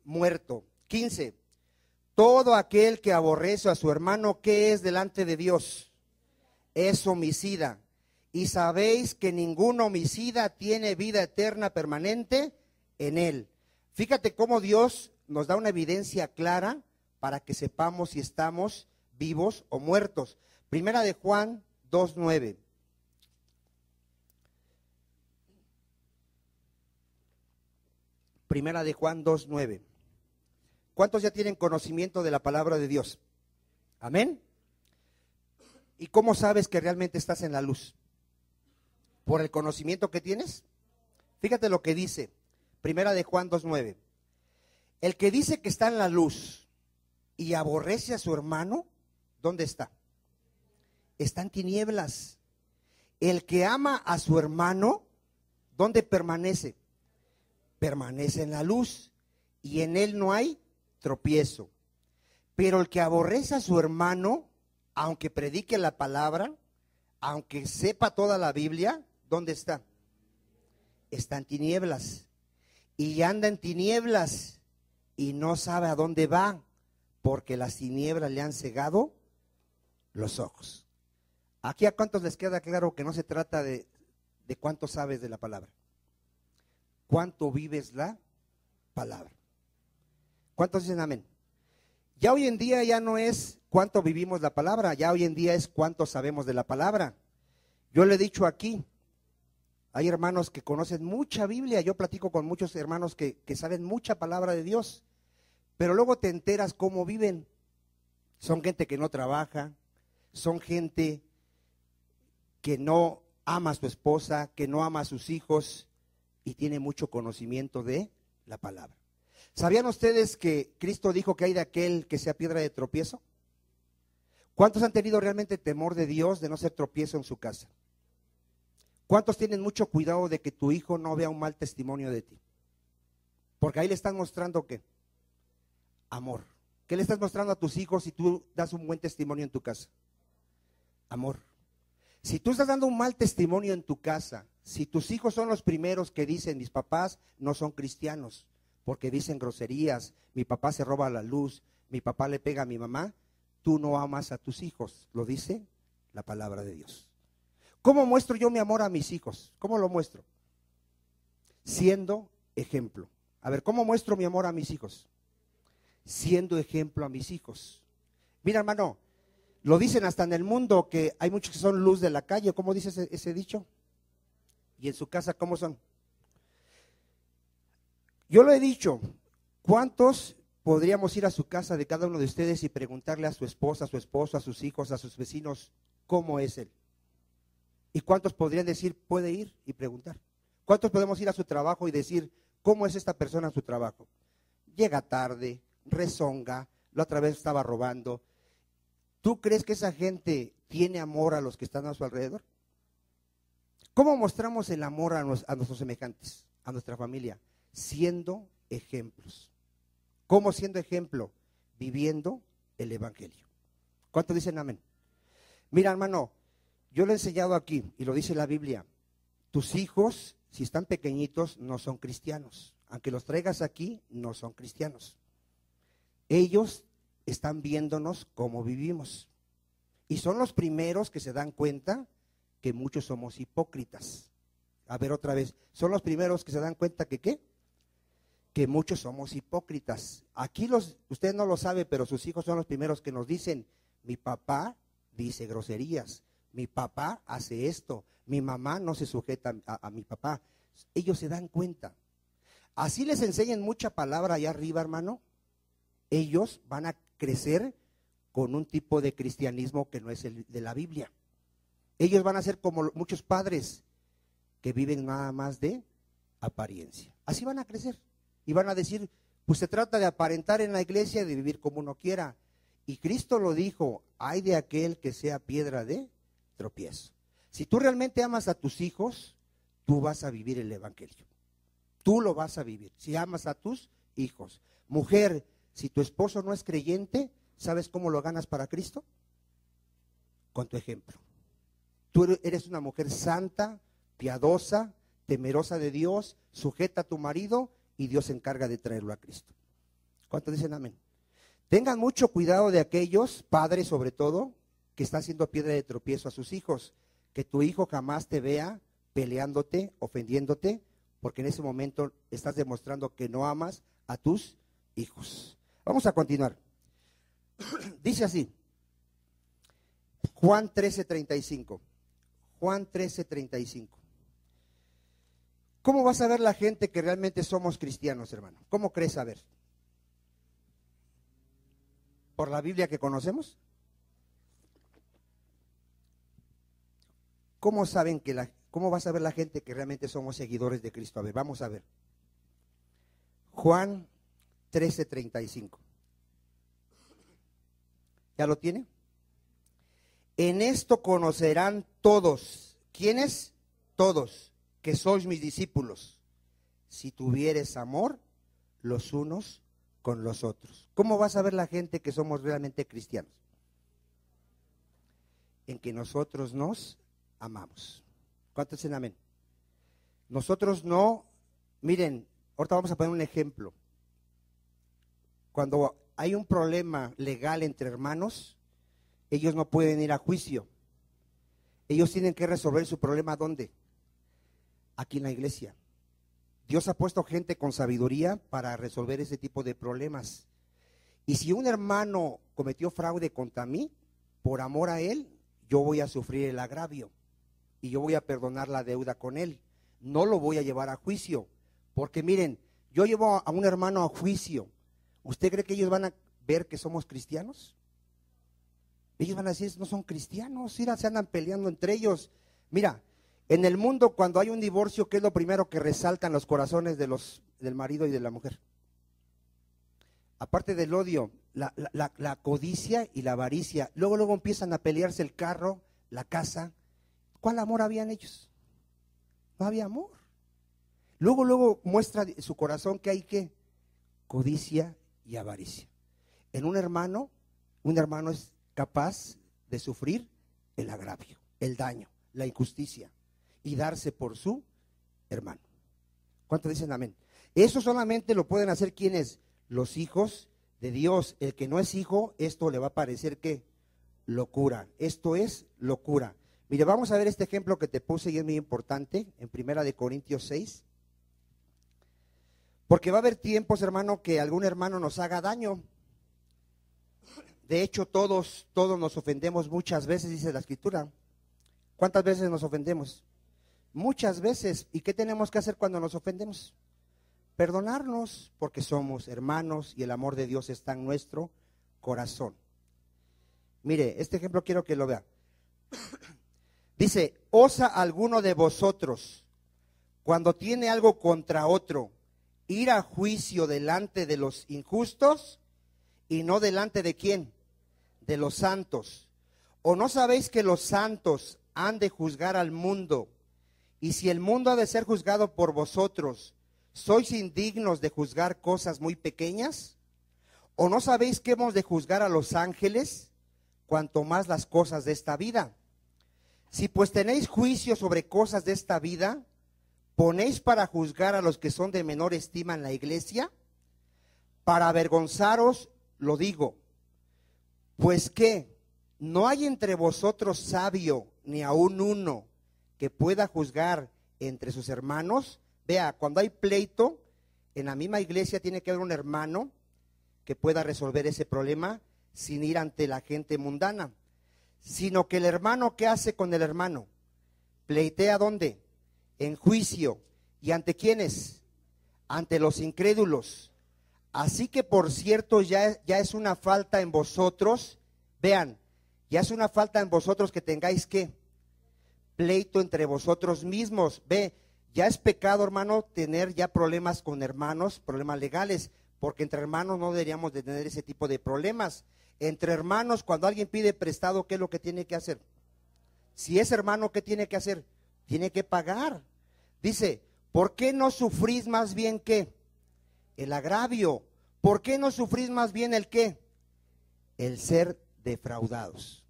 muerto. 15. Todo aquel que aborrece a su hermano, ¿qué es delante de Dios? Es homicida. Y sabéis que ningún homicida tiene vida eterna permanente en él. Fíjate cómo Dios nos da una evidencia clara para que sepamos si estamos vivos o muertos. Primera de Juan 2:9. Primera de Juan 2:9. ¿Cuántos ya tienen conocimiento de la palabra de Dios? Amén. ¿Y cómo sabes que realmente estás en la luz? ¿Por el conocimiento que tienes? Fíjate lo que dice Primera de Juan 2:9. El que dice que está en la luz y aborrece a su hermano, ¿dónde está? Está en tinieblas. El que ama a su hermano, ¿dónde permanece? Permanece en la luz y en él no hay tropiezo. Pero el que aborrece a su hermano, aunque predique la palabra, aunque sepa toda la Biblia, ¿dónde está? Está en tinieblas. Y anda en tinieblas y no sabe a dónde va, porque las tinieblas le han cegado los ojos. Aquí a cuántos les queda claro que no se trata de cuánto sabes de la palabra. ¿Cuánto vives la palabra? ¿Cuántos dicen amén? Ya hoy en día ya no es cuánto vivimos la palabra, ya hoy en día es cuánto sabemos de la palabra. Yo le he dicho aquí, hay hermanos que conocen mucha Biblia, yo platico con muchos hermanos que saben mucha palabra de Dios, pero luego te enteras cómo viven. Son gente que no trabaja, son gente que no ama a su esposa, que no ama a sus hijos y tiene mucho conocimiento de la palabra. ¿Sabían ustedes que Cristo dijo que hay de aquel que sea piedra de tropiezo? ¿Cuántos han tenido realmente temor de Dios de no ser tropiezo en su casa? ¿Cuántos tienen mucho cuidado de que tu hijo no vea un mal testimonio de ti? Porque ahí le están mostrando ¿qué? Amor. ¿Qué le estás mostrando a tus hijos si tú das un buen testimonio en tu casa? Amor. Si tú estás dando un mal testimonio en tu casa, si tus hijos son los primeros que dicen, mis papás no son cristianos, porque dicen groserías, mi papá se roba la luz, mi papá le pega a mi mamá, tú no amas a tus hijos, lo dice la palabra de Dios. ¿Cómo muestro yo mi amor a mis hijos? ¿Cómo lo muestro? Siendo ejemplo. A ver, ¿cómo muestro mi amor a mis hijos? Siendo ejemplo a mis hijos. Mira, hermano, lo dicen hasta en el mundo que hay muchos que son luz de la calle. ¿Cómo dice ese dicho? Y en su casa, ¿cómo son? Yo lo he dicho, ¿cuántos podríamos ir a su casa de cada uno de ustedes y preguntarle a su esposa, a su esposo, a sus hijos, a sus vecinos, cómo es él? ¿Y cuántos podrían decir, puede ir y preguntar? ¿Cuántos podemos ir a su trabajo y decir, cómo es esta persona en su trabajo? Llega tarde, rezonga, la otra vez estaba robando. ¿Tú crees que esa gente tiene amor a los que están a su alrededor? ¿Cómo mostramos el amor a nuestros semejantes, a nuestra familia? Siendo ejemplos. ¿Cómo siendo ejemplo? Viviendo el evangelio. ¿Cuántos dicen amén? Mira, hermano, yo lo he enseñado aquí y lo dice la Biblia. Tus hijos, si están pequeñitos, no son cristianos. Aunque los traigas aquí, no son cristianos. Ellos están viéndonos cómo vivimos. Y son los primeros que se dan cuenta que muchos somos hipócritas. A ver otra vez, son los primeros que se dan cuenta que ¿qué? Que muchos somos hipócritas. Aquí usted no lo sabe, pero sus hijos son los primeros que nos dicen, mi papá dice groserías, mi papá hace esto, mi mamá no se sujeta a mi papá. Ellos se dan cuenta. Así les enseñan mucha palabra allá arriba, hermano. Ellos van a crecer con un tipo de cristianismo que no es el de la Biblia. Ellos van a ser como muchos padres que viven nada más de apariencia. Así van a crecer y van a decir, Pues se trata de aparentar en la iglesia y de vivir como uno quiera. Y Cristo lo dijo, ay de aquel que sea piedra de tropiezo. Si tú realmente amas a tus hijos, tú vas a vivir el evangelio. Tú lo vas a vivir, si amas a tus hijos. Mujer, si tu esposo no es creyente, ¿sabes cómo lo ganas para Cristo? Con tu ejemplo. Tú eres una mujer santa, piadosa, temerosa de Dios, sujeta a tu marido y Dios se encarga de traerlo a Cristo. ¿Cuántos dicen amén? Tengan mucho cuidado de aquellos, padres sobre todo, que están haciendo piedra de tropiezo a sus hijos. Que tu hijo jamás te vea peleándote, ofendiéndote, porque en ese momento estás demostrando que no amas a tus hijos. Vamos a continuar. Dice así, Juan 13:35. Juan 13:35. ¿Cómo vas a ver la gente que realmente somos cristianos, hermano? ¿Cómo crees saber? ¿Por la Biblia que conocemos? ¿Cómo saben cómo vas a ver la gente que realmente somos seguidores de Cristo? A ver, vamos a ver. Juan 13:35. ¿Ya lo tiene? En esto conocerán todos. ¿Quiénes? Todos, que sois mis discípulos, si tuvieres amor los unos con los otros. ¿Cómo vas a ver la gente que somos realmente cristianos? En que nosotros nos amamos. ¿Cuántos dicen amén? Nosotros no, miren, ahorita vamos a poner un ejemplo. Cuando hay un problema legal entre hermanos, ellos no pueden ir a juicio. Ellos tienen que resolver su problema, ¿dónde? Aquí en la iglesia. Dios ha puesto gente con sabiduría para resolver ese tipo de problemas. Y si un hermano cometió fraude contra mí, por amor a él, yo voy a sufrir el agravio. Y yo voy a perdonar la deuda con él. No lo voy a llevar a juicio. Porque miren, yo llevo a un hermano a juicio. ¿Usted cree que ellos van a ver que somos cristianos? Ellos van a decir, no son cristianos, mira, se andan peleando entre ellos. Mira, en el mundo cuando hay un divorcio, ¿qué es lo primero que resaltan los corazones del marido y de la mujer? Aparte del odio, la codicia y la avaricia. Luego empiezan a pelearse el carro, la casa. ¿Cuál amor había en ellos? No había amor. Luego muestra su corazón que hay ¿qué? Codicia y avaricia. En un hermano es capaz de sufrir el agravio, el daño, la injusticia y darse por su hermano. ¿Cuántos dicen amén? Eso solamente lo pueden hacer quienes, los hijos de Dios. El que no es hijo, esto le va a parecer ¿qué? Locura. Esto es locura. Mire, vamos a ver este ejemplo que te puse y es muy importante en 1 Corintios 6. Porque va a haber tiempos, hermano, que algún hermano nos haga daño. De hecho, todos nos ofendemos muchas veces, dice la Escritura. ¿Cuántas veces nos ofendemos? Muchas veces. ¿Y qué tenemos que hacer cuando nos ofendemos? Perdonarnos, porque somos hermanos y el amor de Dios está en nuestro corazón. Mire, este ejemplo quiero que lo vea. Dice, ¿osa alguno de vosotros, cuando tiene algo contra otro, ir a juicio delante de los injustos y no delante de quién? De los santos. ¿O no sabéis que los santos han de juzgar al mundo? Y si el mundo ha de ser juzgado por vosotros, ¿sois indignos de juzgar cosas muy pequeñas? ¿O no sabéis que hemos de juzgar a los ángeles, cuanto más las cosas de esta vida? Si pues tenéis juicio sobre cosas de esta vida, ¿ponéis para juzgar a los que son de menor estima en la iglesia? Para avergonzaros lo digo. Pues que no hay entre vosotros sabio, ni aun uno, que pueda juzgar entre sus hermanos. Vea, cuando hay pleito, en la misma iglesia tiene que haber un hermano que pueda resolver ese problema sin ir ante la gente mundana. Sino que el hermano, ¿qué hace con el hermano? Pleitea ¿dónde? En juicio. ¿Y ante quiénes? Ante los incrédulos. Así que por cierto ya es una falta en vosotros, vean, ya es una falta en vosotros que tengáis ¿qué? Pleito entre vosotros mismos. Ve, ya es pecado, hermano, tener ya problemas con hermanos, problemas legales. porque entre hermanos no deberíamos de tener ese tipo de problemas. Entre hermanos, cuando alguien pide prestado, ¿qué es lo que tiene que hacer? Si es hermano, ¿qué tiene que hacer? Tiene que pagar. Dice, ¿por qué no sufrís más bien qué? El agravio. ¿Por qué no sufrís más bien el qué? El ser defraudados.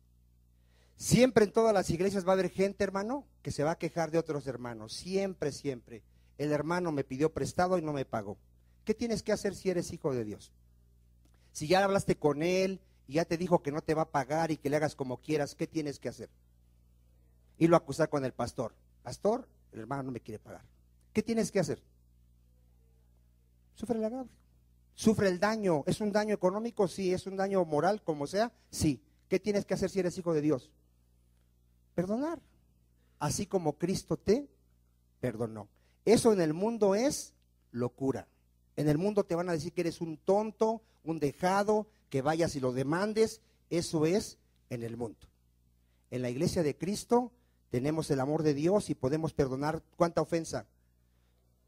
Siempre en todas las iglesias va a haber gente, hermano, que se va a quejar de otros hermanos. Siempre, siempre. El hermano me pidió prestado y no me pagó. ¿Qué tienes que hacer si eres hijo de Dios? Si ya hablaste con él y ya te dijo que no te va a pagar y que le hagas como quieras, ¿qué tienes que hacer? Irlo a acusar con el pastor. Pastor, el hermano no me quiere pagar. ¿Qué tienes que hacer? Sufre el agravio. Sufre el daño. ¿Es un daño económico? Sí. ¿Es un daño moral, como sea? Sí. ¿Qué tienes que hacer si eres hijo de Dios? Perdonar. Así como Cristo te perdonó. Eso en el mundo es locura. En el mundo te van a decir que eres un tonto, un dejado, que vayas y lo demandes. Eso es en el mundo. En la iglesia de Cristo tenemos el amor de Dios y podemos perdonar. ¿Cuánta ofensa?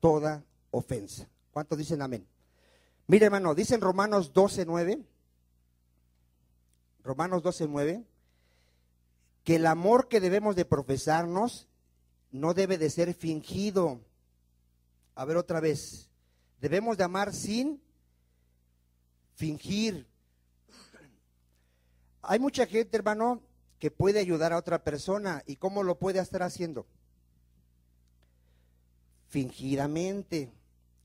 Toda ofensa. ¿Cuántos dicen amén? Mire, hermano, dice en Romanos 12:9, Romanos 12:9, que el amor que debemos de profesarnos no debe de ser fingido. A ver otra vez. Debemos de amar sin fingir. Hay mucha gente, hermano, que puede ayudar a otra persona. ¿Y cómo lo puede estar haciendo? Fingidamente.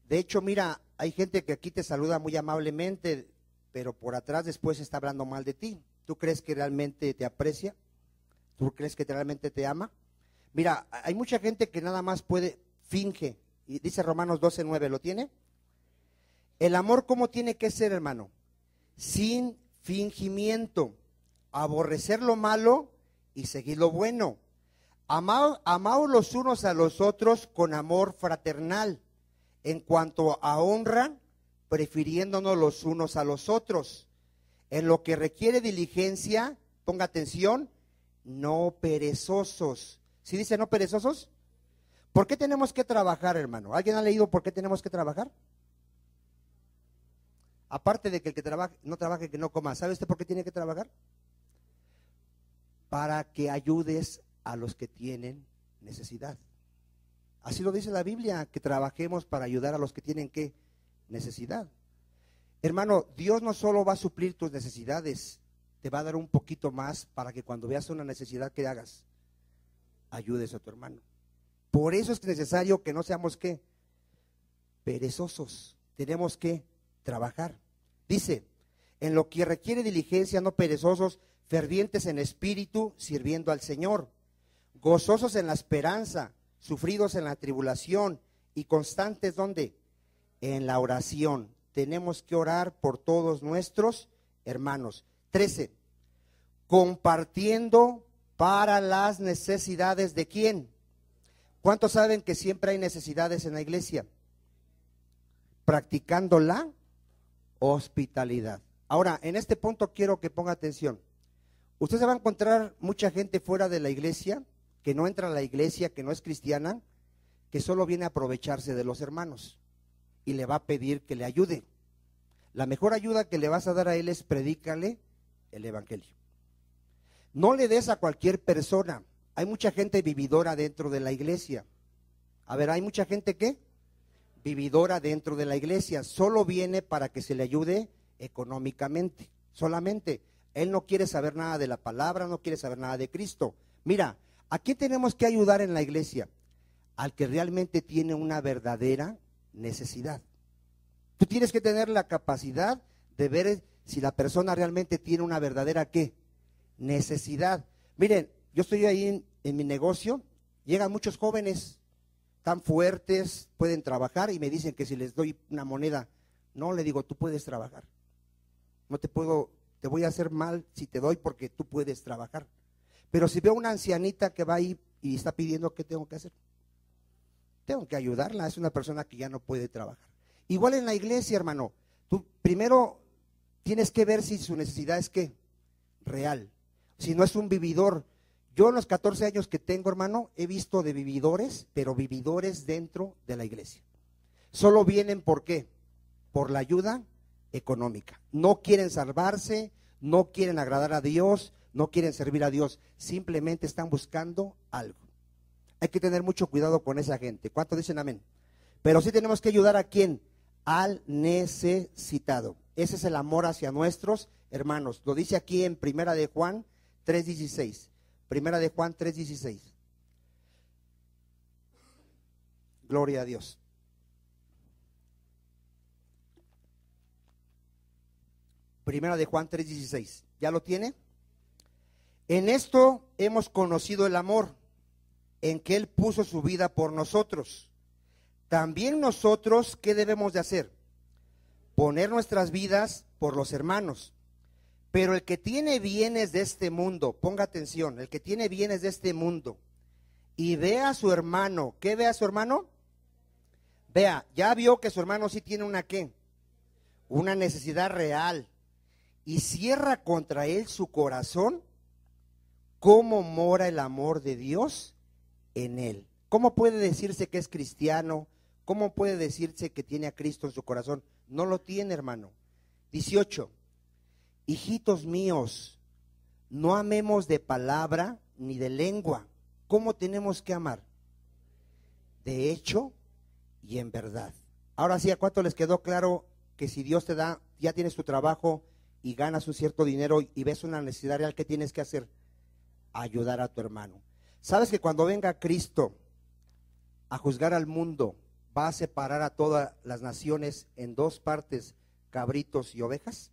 De hecho, mira, hay gente que aquí te saluda muy amablemente, pero por atrás después está hablando mal de ti. ¿Tú crees que realmente te aprecia? ¿Tú crees que realmente te ama? Mira, hay mucha gente que nada más finge. Y dice Romanos 12:9, ¿lo tiene? El amor, ¿cómo tiene que ser, hermano? Sin fingimiento. Aborrecer lo malo y seguir lo bueno. Amaos los unos a los otros con amor fraternal. En cuanto a honra, prefiriéndonos los unos a los otros. En lo que requiere diligencia, ponga atención, no perezosos. ¿Sí dice no perezosos? ¿Por qué tenemos que trabajar, hermano? ¿Alguien ha leído por qué tenemos que trabajar? Aparte de que el que no trabaje, que no coma. ¿Sabe usted por qué tiene que trabajar? Para que ayudes a los que tienen necesidad. Así lo dice la Biblia, que trabajemos para ayudar a los que tienen ¿qué? Necesidad. Hermano, Dios no solo va a suplir tus necesidades, te va a dar un poquito más para que cuando veas una necesidad que hagas, ayudes a tu hermano. Por eso es necesario que no seamos ¿qué? Perezosos. Tenemos que trabajar. Dice, en lo que requiere diligencia, no perezosos, fervientes en espíritu, sirviendo al Señor, gozosos en la esperanza, sufridos en la tribulación y constantes, ¿dónde? En la oración. Tenemos que orar por todos nuestros hermanos. 13. Compartiendo para las necesidades de ¿quién? ¿Cuántos saben que siempre hay necesidades en la iglesia? Practicando la hospitalidad. Ahora, en este punto quiero que ponga atención. Usted se va a encontrar mucha gente fuera de la iglesia, que no entra a la iglesia, que no es cristiana, que solo viene a aprovecharse de los hermanos y le va a pedir que le ayude. La mejor ayuda que le vas a dar a él es predícale el evangelio. No le des a cualquier persona. Hay mucha gente vividora dentro de la iglesia. A ver, hay mucha gente ¿qué? Vividora dentro de la iglesia. Solo viene para que se le ayude económicamente. Solamente. Él no quiere saber nada de la palabra, no quiere saber nada de Cristo. Mira, ¿a quién tenemos que ayudar en la iglesia? Al que realmente tiene una verdadera necesidad. Tú tienes que tener la capacidad de ver si la persona realmente tiene una verdadera ¿qué? Necesidad. Miren, yo estoy ahí en mi negocio, llegan muchos jóvenes tan fuertes, pueden trabajar y me dicen que si les doy una moneda, no, le digo, tú puedes trabajar. No te voy a hacer mal si te doy porque tú puedes trabajar. Pero si veo una ancianita que va ahí y está pidiendo, ¿qué tengo que hacer? Tengo que ayudarla, es una persona que ya no puede trabajar. Igual en la iglesia, hermano, tú primero tienes que ver si su necesidad es ¿qué? Real. Si no es un vividor. Yo en los 14 años que tengo, hermano, he visto de vividores, pero vividores dentro de la iglesia. Solo vienen ¿por qué? por la ayuda económica. No quieren salvarse, no quieren agradar a Dios, no quieren servir a Dios, simplemente están buscando algo. Hay que tener mucho cuidado con esa gente. ¿Cuántos dicen amén? Pero sí tenemos que ayudar a quién, al necesitado. Ese es el amor hacia nuestros hermanos. Lo dice aquí en Primera de Juan 3:16. Primera de Juan 3:16. Gloria a Dios. Primera de Juan 3:16. ¿Ya lo tiene? En esto hemos conocido el amor, en que Él puso su vida por nosotros. También nosotros, ¿qué debemos de hacer? Poner nuestras vidas por los hermanos. Pero el que tiene bienes de este mundo, ponga atención, el que tiene bienes de este mundo y ve a su hermano, ¿qué ve a su hermano? Vea, ya vio que su hermano sí tiene una ¿qué? Una necesidad real y cierra contra él su corazón. ¿Cómo mora el amor de Dios en él? ¿Cómo puede decirse que es cristiano? ¿Cómo puede decirse que tiene a Cristo en su corazón? No lo tiene, hermano. 18. Hijitos míos, no amemos de palabra ni de lengua. ¿Cómo tenemos que amar? De hecho y en verdad. Ahora sí, ¿a cuánto les quedó claro que si Dios te da, ya tienes tu trabajo y ganas un cierto dinero y ves una necesidad real, ¿qué tienes que hacer? Ayudar a tu hermano. ¿Sabes que cuando venga Cristo a juzgar al mundo, va a separar a todas las naciones en dos partes, cabritos y ovejas?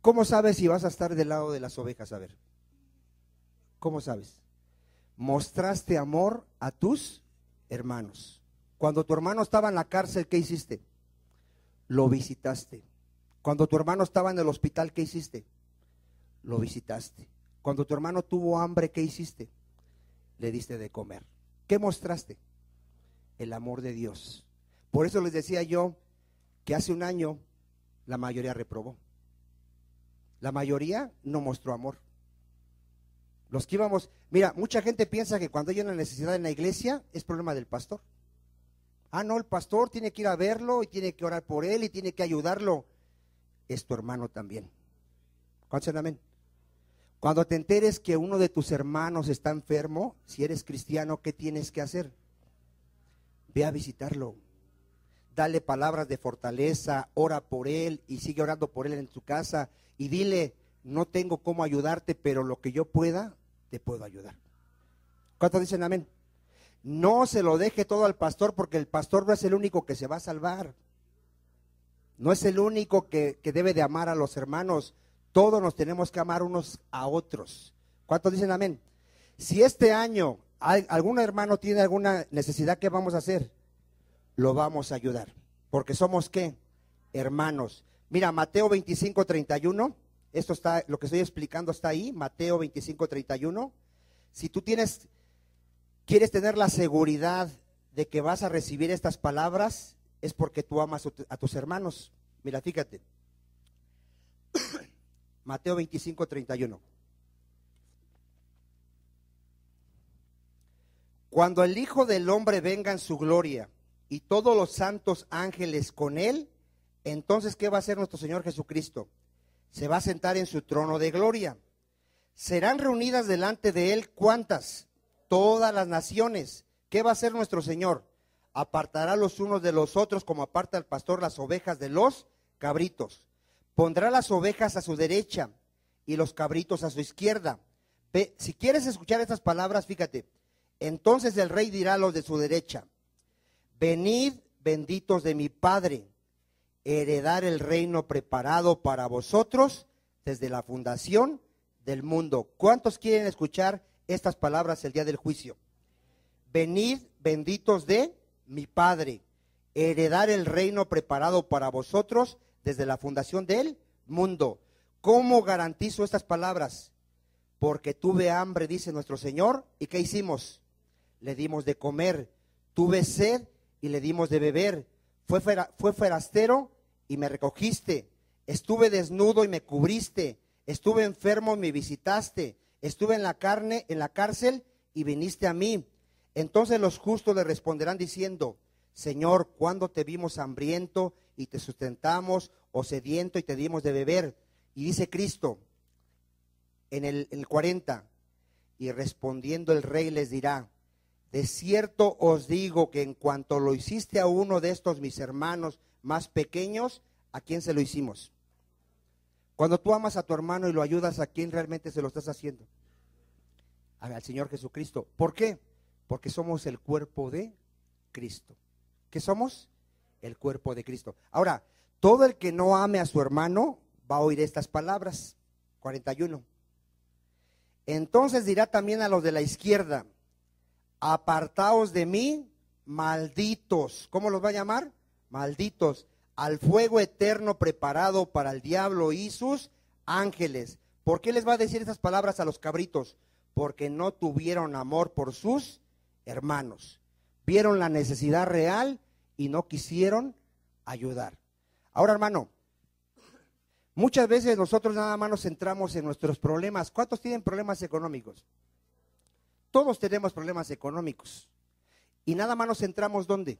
¿Cómo sabes si vas a estar del lado de las ovejas? A ver, ¿cómo sabes? Mostraste amor a tus hermanos. Cuando tu hermano estaba en la cárcel, ¿qué hiciste? Lo visitaste. Cuando tu hermano estaba en el hospital, ¿qué hiciste? Lo visitaste. Cuando tu hermano tuvo hambre, ¿qué hiciste? Le diste de comer. ¿Qué mostraste? El amor de Dios. Por eso les decía yo que hace un año la mayoría reprobó. La mayoría no mostró amor. Los que íbamos, mira, mucha gente piensa que cuando hay una necesidad en la iglesia es problema del pastor. Ah, no, el pastor tiene que ir a verlo y tiene que orar por él y tiene que ayudarlo. Es tu hermano también. ¿Cuántos dicen amén? Cuando te enteres que uno de tus hermanos está enfermo, si eres cristiano, ¿qué tienes que hacer? Ve a visitarlo. Dale palabras de fortaleza, ora por él y sigue orando por él en tu casa y dile, no tengo cómo ayudarte, pero lo que yo pueda, te puedo ayudar. ¿Cuántos dicen amén? No se lo deje todo al pastor, porque el pastor no es el único que se va a salvar. No es el único que debe de amar a los hermanos. Todos nos tenemos que amar unos a otros. ¿Cuántos dicen amén? Si este año algún hermano tiene alguna necesidad, ¿qué vamos a hacer? Lo vamos a ayudar, porque somos ¿qué? Hermanos. Mira, Mateo 25:31, esto está, lo que estoy explicando está ahí, Mateo 25:31. Si tú quieres tener la seguridad de que vas a recibir estas palabras, es porque tú amas a tus hermanos. Mira, fíjate. Mateo 25:31. Cuando el Hijo del Hombre venga en su gloria y todos los santos ángeles con él, entonces ¿qué va a hacer nuestro Señor Jesucristo? Se va a sentar en su trono de gloria. Serán reunidas delante de él, ¿cuántas? Todas las naciones. ¿Qué va a hacer nuestro Señor? Apartará los unos de los otros, como aparta el pastor las ovejas de los cabritos. Pondrá las ovejas a su derecha y los cabritos a su izquierda. Si quieres escuchar estas palabras, fíjate. Entonces el rey dirá a los de su derecha: venid, benditos de mi Padre, heredar el reino preparado para vosotros desde la fundación del mundo. ¿Cuántos quieren escuchar estas palabras el día del juicio? Venid, benditos de mi Padre, heredar el reino preparado para vosotros desde la fundación del mundo. ¿Cómo garantizo estas palabras? Porque tuve hambre, dice nuestro Señor, ¿y qué hicimos? Le dimos de comer. Tuve sed y le dimos de beber. Fue forastero y me recogiste. Estuve desnudo y me cubriste. Estuve enfermo y me visitaste. Estuve en la cárcel y viniste a mí. Entonces los justos le responderán diciendo: Señor, ¿cuándo te vimos hambriento y te sustentamos, o sediento y te dimos de beber. Y dice Cristo en el 40, y respondiendo el rey les dirá: de cierto os digo que en cuanto lo hiciste a uno de estos mis hermanos más pequeños, ¿a quién se lo hicimos? Cuando tú amas a tu hermano y lo ayudas, ¿a quién realmente se lo estás haciendo? Al Señor Jesucristo. ¿Por qué? Porque somos el cuerpo de Cristo. ¿Qué somos? El cuerpo de Cristo. Ahora, todo el que no ame a su hermano va a oír estas palabras. 41. Entonces dirá también a los de la izquierda: apartaos de mí, malditos. ¿Cómo los va a llamar? Malditos, al fuego eterno preparado para el diablo y sus ángeles. ¿Por qué les va a decir estas palabras a los cabritos? Porque no tuvieron amor por sus hermanos. Vieron la necesidad real y no quisieron ayudar. Ahora, hermano, muchas veces nosotros nada más nos centramos en nuestros problemas. ¿Cuántos tienen problemas económicos? Todos tenemos problemas económicos. Y nada más nos centramos ¿dónde?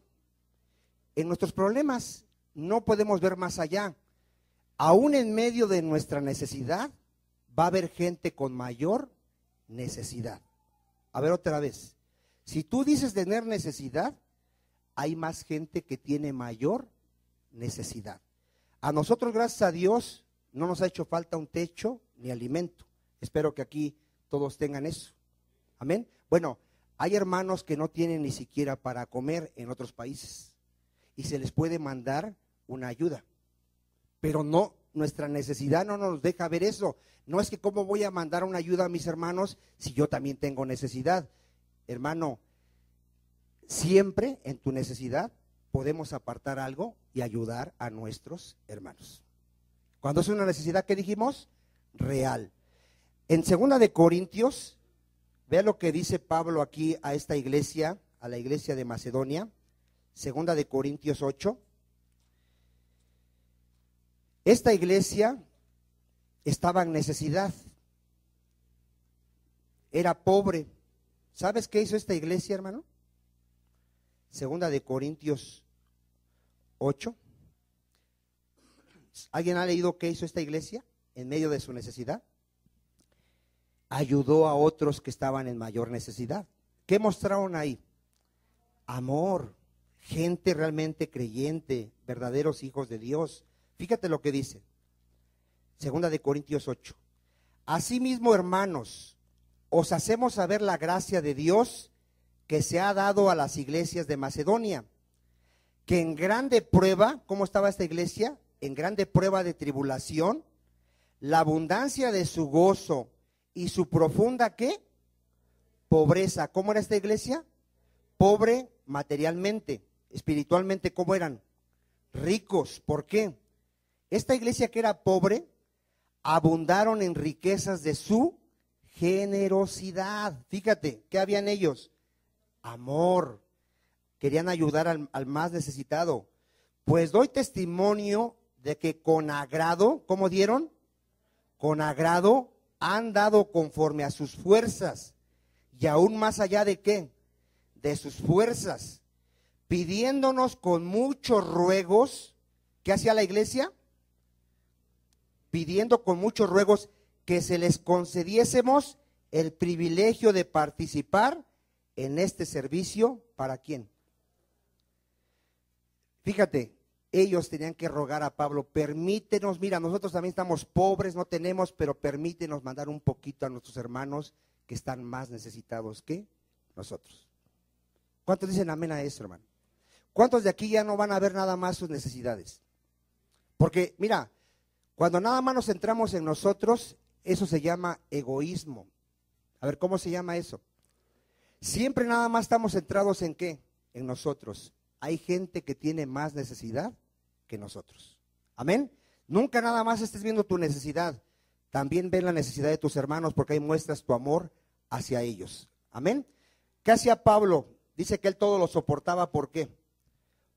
En nuestros problemas. No podemos ver más allá. Aún en medio de nuestra necesidad, va a haber gente con mayor necesidad. A ver otra vez. Si tú dices tener necesidad, hay más gente que tiene mayor necesidad. A nosotros, gracias a Dios, no nos ha hecho falta un techo ni alimento. Espero que aquí todos tengan eso. Amén. Bueno, hay hermanos que no tienen ni siquiera para comer en otros países y se les puede mandar una ayuda, pero no, nuestra necesidad no nos deja ver eso. No es que cómo voy a mandar una ayuda a mis hermanos si yo también tengo necesidad. Hermano, siempre en tu necesidad podemos apartar algo y ayudar a nuestros hermanos. Cuando es una necesidad, ¿qué dijimos? Real. En 2 de Corintios, vea lo que dice Pablo aquí a esta iglesia, a la iglesia de Macedonia. 2 de Corintios 8. Esta iglesia estaba en necesidad, era pobre. ¿Sabes qué hizo esta iglesia, hermano? 2 de Corintios 8. ¿Alguien ha leído qué hizo esta iglesia en medio de su necesidad? Ayudó a otros que estaban en mayor necesidad. ¿Qué mostraron ahí? Amor, gente realmente creyente, verdaderos hijos de Dios. Fíjate lo que dice, 2 de Corintios 8. Asimismo, hermanos, os hacemos saber la gracia de Dios que se ha dado a las iglesias de Macedonia, que en grande prueba, ¿cómo estaba esta iglesia? En grande prueba de tribulación, la abundancia de su gozo y su profunda, ¿qué? Pobreza. ¿Cómo era esta iglesia? Pobre materialmente, espiritualmente, ¿cómo eran? Ricos. ¿Por qué? Esta iglesia que era pobre, abundaron en riquezas de su generosidad. Fíjate, ¿qué habían ellos? Amor. Querían ayudar al más necesitado. Pues doy testimonio de que con agrado, ¿cómo dieron? Con agrado han dado conforme a sus fuerzas, y aún más allá de ¿qué? De sus fuerzas, pidiéndonos con muchos ruegos. ¿Qué hacía la iglesia? Pidiendo con muchos ruegos que se les concediésemos el privilegio de participar en este servicio. ¿Para quién? Fíjate, ellos tenían que rogar a Pablo: permítenos, mira, nosotros también estamos pobres, no tenemos, pero permítenos mandar un poquito a nuestros hermanos que están más necesitados que nosotros. ¿Cuántos dicen amén a eso, hermano? ¿Cuántos de aquí ya no van a ver nada más sus necesidades? Porque, mira, cuando nada más nos centramos en nosotros, eso se llama egoísmo. A ver, ¿cómo se llama eso? Siempre nada más estamos centrados en ¿qué? En nosotros. Hay gente que tiene más necesidad que nosotros. Amén. Nunca nada más estés viendo tu necesidad. También ven la necesidad de tus hermanos, porque ahí muestras tu amor hacia ellos. Amén. ¿Qué hacía Pablo? Dice que él todo lo soportaba. ¿Por qué?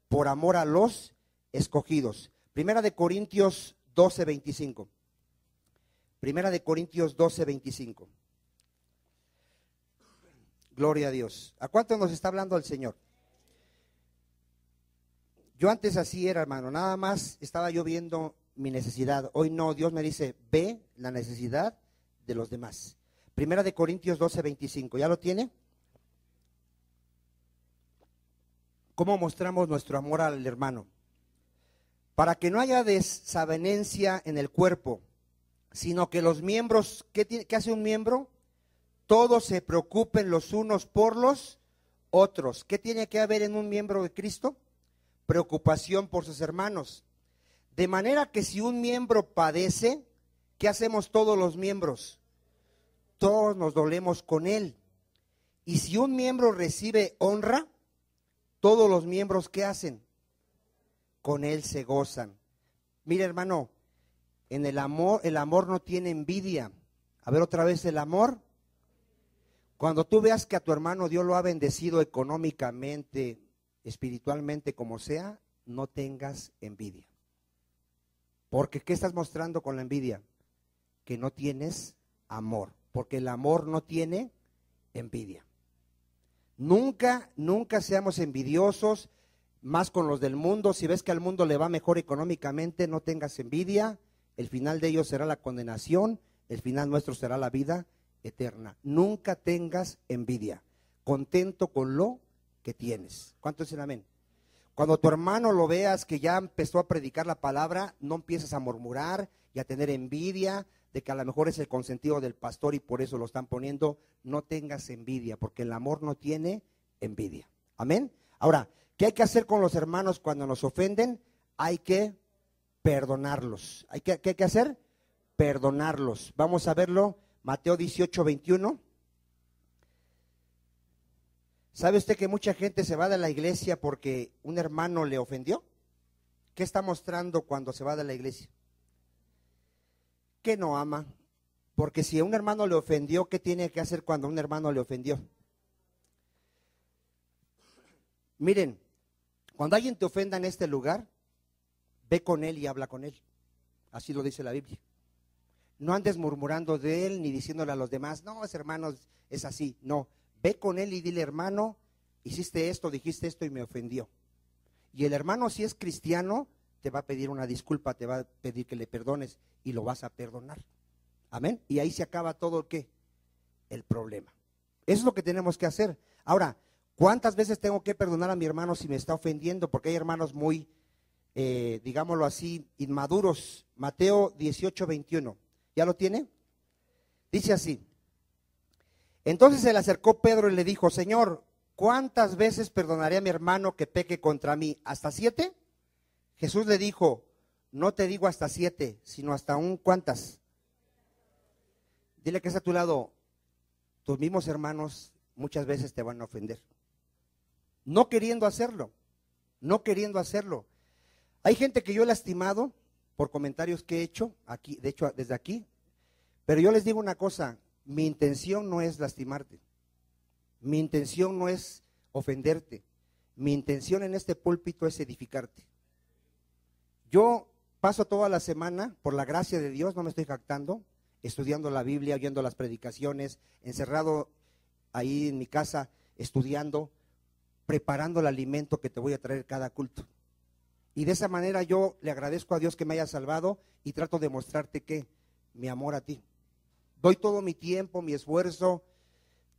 Por amor a los escogidos. 1 Corintios 12:25. 1 Corintios 12:25. Gloria a Dios. ¿A cuánto nos está hablando el Señor? Yo antes así era, hermano, nada más estaba yo viendo mi necesidad. Hoy no, Dios me dice, ve la necesidad de los demás. Primera de Corintios 12:25, ¿ya lo tiene? ¿Cómo mostramos nuestro amor al hermano? Para que no haya desavenencia en el cuerpo, sino que los miembros, ¿qué hace un miembro? Todos se preocupen los unos por los otros. ¿Qué tiene que haber en un miembro de Cristo? Preocupación por sus hermanos. De manera que si un miembro padece, ¿qué hacemos todos los miembros? Todos nos dolemos con él. Y si un miembro recibe honra, todos los miembros, ¿qué hacen? Con él se gozan. Mira, hermano, en el amor no tiene envidia. A ver otra vez, el amor. Cuando tú veas que a tu hermano Dios lo ha bendecido económicamente, espiritualmente, como sea, no tengas envidia. Porque ¿qué estás mostrando con la envidia? Que no tienes amor. Porque el amor no tiene envidia. Nunca seamos envidiosos, más con los del mundo. Si ves que al mundo le va mejor económicamente, no tengas envidia. El final de ellos será la condenación, el final nuestro será la vida eterna. Nunca tengas envidia, contento con lo que tienes. ¿Cuántos dicen amén? Cuando tu hermano lo veas que ya empezó a predicar la palabra, no empieces a murmurar y a tener envidia de que a lo mejor es el consentido del pastor y por eso lo están poniendo. No tengas envidia, porque el amor no tiene envidia. Amén. Ahora, ¿qué hay que hacer con los hermanos cuando nos ofenden? Hay que perdonarlos. ¿Qué hay que hacer? Perdonarlos. Vamos a verlo, Mateo 18:21. ¿Sabe usted que mucha gente se va de la iglesia porque un hermano le ofendió? ¿Qué está mostrando cuando se va de la iglesia? Que no ama. Porque si a un hermano le ofendió, ¿qué tiene que hacer cuando un hermano le ofendió? Miren, cuando alguien te ofenda en este lugar, ve con él y habla con él. Así lo dice la Biblia. No andes murmurando de él ni diciéndole a los demás, no, ese hermano es así. No, ve con él y dile, hermano, hiciste esto, dijiste esto y me ofendió. Y el hermano, si es cristiano, te va a pedir una disculpa, te va a pedir que le perdones y lo vas a perdonar. Amén. Y ahí se acaba todo ¿qué? El problema. Eso es lo que tenemos que hacer. Ahora, ¿cuántas veces tengo que perdonar a mi hermano si me está ofendiendo? Porque hay hermanos muy, digámoslo así, inmaduros. Mateo 18:21. ¿Ya lo tiene? Dice así. Entonces se le acercó Pedro y le dijo, Señor, ¿cuántas veces perdonaré a mi hermano que peque contra mí? ¿Hasta 7? Jesús le dijo, no te digo hasta 7, sino hasta ¿cuántas? Dile que está a tu lado, tus mismos hermanos muchas veces te van a ofender. No queriendo hacerlo, no queriendo hacerlo. Hay gente que yo he lastimado por comentarios que he hecho, aquí, de hecho desde aquí, pero yo les digo una cosa, mi intención no es lastimarte, mi intención no es ofenderte, mi intención en este púlpito es edificarte. Yo paso toda la semana, por la gracia de Dios, no me estoy jactando, estudiando la Biblia, oyendo las predicaciones, encerrado ahí en mi casa, estudiando, preparando el alimento que te voy a traer cada culto. Y de esa manera yo le agradezco a Dios que me haya salvado y trato de mostrarte que mi amor a ti. Doy todo mi tiempo, mi esfuerzo,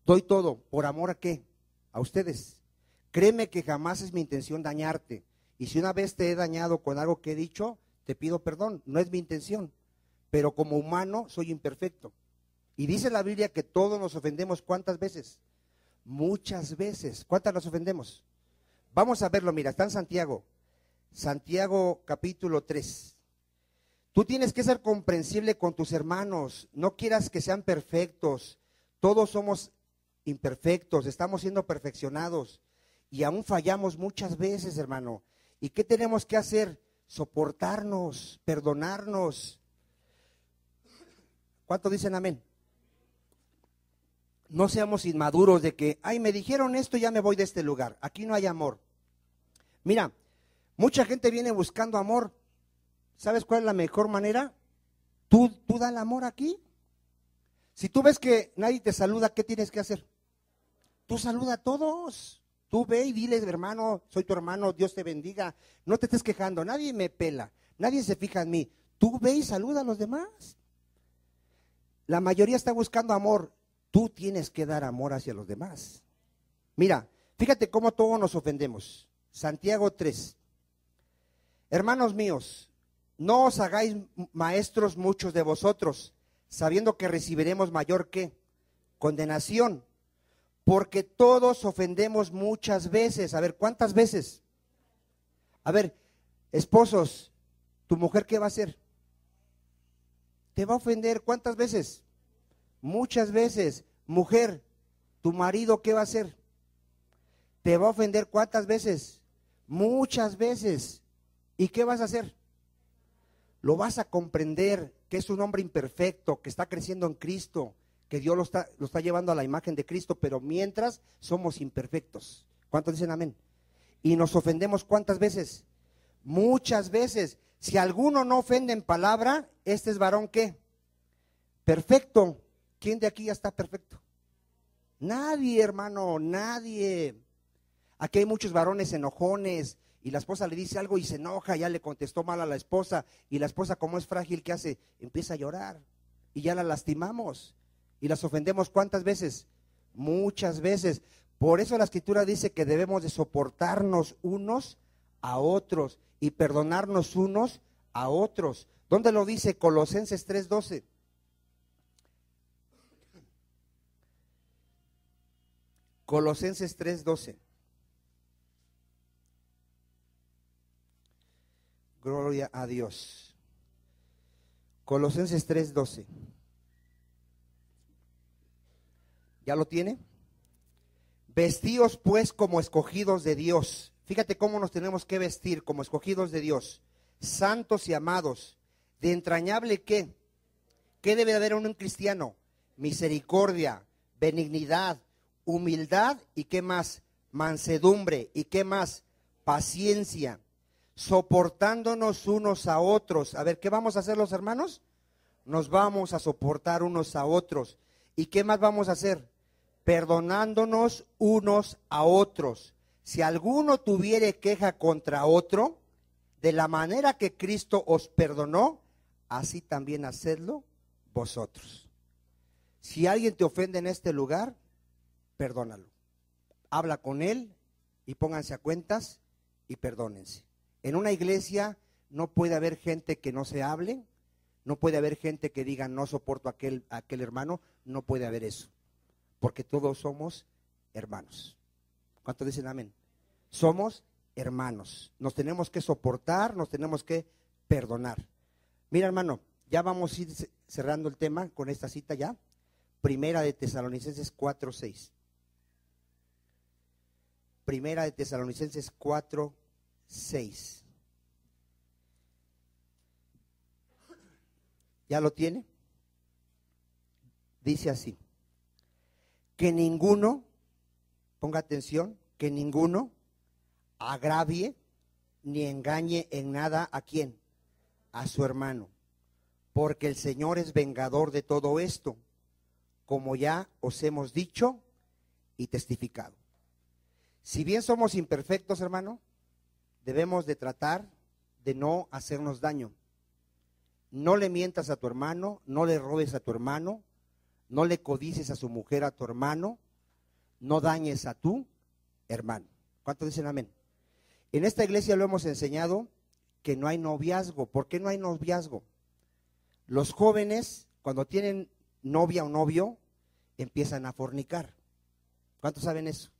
doy todo, ¿por amor a qué? A ustedes. Créeme que jamás es mi intención dañarte. Y si una vez te he dañado con algo que he dicho, te pido perdón, no es mi intención. Pero como humano soy imperfecto. Y dice la Biblia que todos nos ofendemos, ¿cuántas veces? Muchas veces. ¿Cuántas nos ofendemos? Vamos a verlo, mira, está en Santiago capítulo 3. Tú tienes que ser comprensible con tus hermanos, no quieras que sean perfectos. Todos somos imperfectos, estamos siendo perfeccionados y aún fallamos muchas veces, hermano. ¿Y qué tenemos que hacer? Soportarnos, perdonarnos. ¿Cuántos dicen amén? No seamos inmaduros de que, ay, me dijeron esto, ya me voy de este lugar. Aquí no hay amor. Mira, mucha gente viene buscando amor. ¿Sabes cuál es la mejor manera? Tú da el amor aquí. Si tú ves que nadie te saluda, ¿qué tienes que hacer? Tú saluda a todos. Tú ve y dile, hermano, soy tu hermano, Dios te bendiga. No te estés quejando, nadie me pela, nadie se fija en mí. Tú ve y saluda a los demás. La mayoría está buscando amor. Tú tienes que dar amor hacia los demás. Mira, fíjate cómo todos nos ofendemos. Santiago 3. Hermanos míos, no os hagáis maestros muchos de vosotros, sabiendo que recibiremos mayor ¿qué? Condenación. Porque todos ofendemos muchas veces. A ver, ¿cuántas veces? A ver, esposos, ¿tu mujer qué va a hacer? Te va a ofender, ¿cuántas veces? Muchas veces. Mujer, ¿tu marido qué va a hacer? Te va a ofender, ¿cuántas veces? Muchas veces. ¿Y qué vas a hacer? Lo vas a comprender, que es un hombre imperfecto, que está creciendo en Cristo, que Dios lo está llevando a la imagen de Cristo, pero mientras somos imperfectos. ¿Cuántos dicen amén? Y nos ofendemos, ¿cuántas veces? Muchas veces. Si alguno no ofende en palabra, este es varón ¿qué? Perfecto. ¿Quién de aquí ya está perfecto? Nadie, hermano, nadie. Aquí hay muchos varones enojones y la esposa le dice algo y se enoja, ya le contestó mal a la esposa y la esposa, como es frágil, ¿qué hace? Empieza a llorar y ya la lastimamos y las ofendemos, ¿cuántas veces? Muchas veces. Por eso la Escritura dice que debemos de soportarnos unos a otros y perdonarnos unos a otros. ¿Dónde lo dice? Colosenses 3:12. Colosenses 3:12. Gloria a Dios. Colosenses 3:12. ¿Ya lo tiene? Vestíos pues como escogidos de Dios. Fíjate cómo nos tenemos que vestir como escogidos de Dios, santos y amados, de entrañable ¿qué? ¿Qué debe de haber en un cristiano? Misericordia, benignidad, humildad y ¿qué más? Mansedumbre y ¿qué más? Paciencia, soportándonos unos a otros. A ver, ¿qué vamos a hacer los hermanos? Nos vamos a soportar unos a otros. ¿Y qué más vamos a hacer? Perdonándonos unos a otros. Si alguno tuviere queja contra otro, de la manera que Cristo os perdonó, así también hacedlo vosotros. Si alguien te ofende en este lugar, perdónalo. Habla con él y pónganse a cuentas y perdónense. En una iglesia no puede haber gente que no se hable, no puede haber gente que diga no soporto a aquel hermano, no puede haber eso, porque todos somos hermanos. ¿Cuántos dicen amén? Somos hermanos, nos tenemos que soportar, nos tenemos que perdonar. Mira, hermano, ya vamos a ir cerrando el tema con esta cita ya. Primera de Tesalonicenses 4:6. Primera de Tesalonicenses 4:6. ¿Ya lo tiene? Dice así: que ninguno, ponga atención, que ninguno agravie ni engañe en nada ¿a quién? A su hermano, porque el Señor es vengador de todo esto, como ya os hemos dicho y testificado. Si bien somos imperfectos, hermano, debemos de tratar de no hacernos daño. No le mientas a tu hermano, no le robes a tu hermano, no le codices a su mujer a tu hermano, no dañes a tu hermano. ¿Cuántos dicen amén? En esta iglesia lo hemos enseñado que no hay noviazgo. ¿Por qué no hay noviazgo? Los jóvenes, cuando tienen novia o novio, empiezan a fornicar. ¿Cuántos saben eso?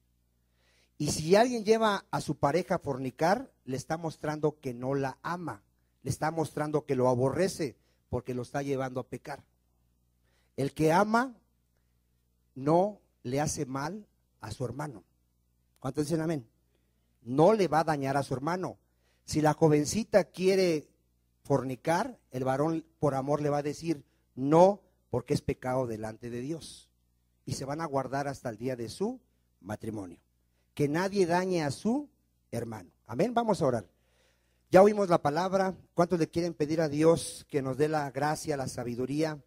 Y si alguien lleva a su pareja a fornicar, le está mostrando que no la ama, le está mostrando que lo aborrece, porque lo está llevando a pecar. El que ama no le hace mal a su hermano. ¿Cuántos dicen amén? No le va a dañar a su hermano. Si la jovencita quiere fornicar, el varón por amor le va a decir no, porque es pecado delante de Dios. Y se van a guardar hasta el día de su matrimonio. Que nadie dañe a su hermano. Amén, vamos a orar. Ya oímos la palabra. ¿Cuántos le quieren pedir a Dios que nos dé la gracia, la sabiduría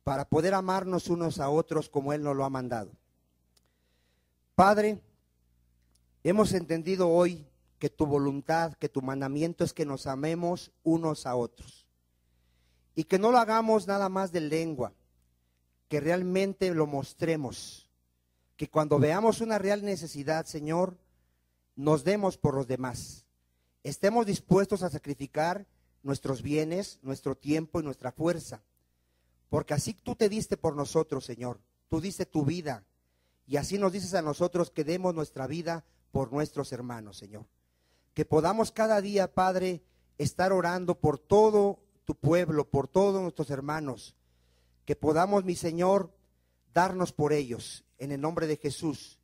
para poder amarnos unos a otros como Él nos lo ha mandado? Padre, Hemos entendido hoy que tu voluntad, que tu mandamiento es que nos amemos unos a otros. Y que no lo hagamos nada más de lengua, que realmente lo mostremos. Que cuando veamos una real necesidad, Señor, nos demos por los demás. Estemos dispuestos a sacrificar nuestros bienes, nuestro tiempo y nuestra fuerza. Porque así tú te diste por nosotros, Señor. Tú diste tu vida. Y así nos dices a nosotros que demos nuestra vida por nuestros hermanos, Señor. Que podamos cada día, Padre, estar orando por todo tu pueblo, por todos nuestros hermanos. Que podamos, mi Señor, darnos por ellos, en el nombre de Jesús.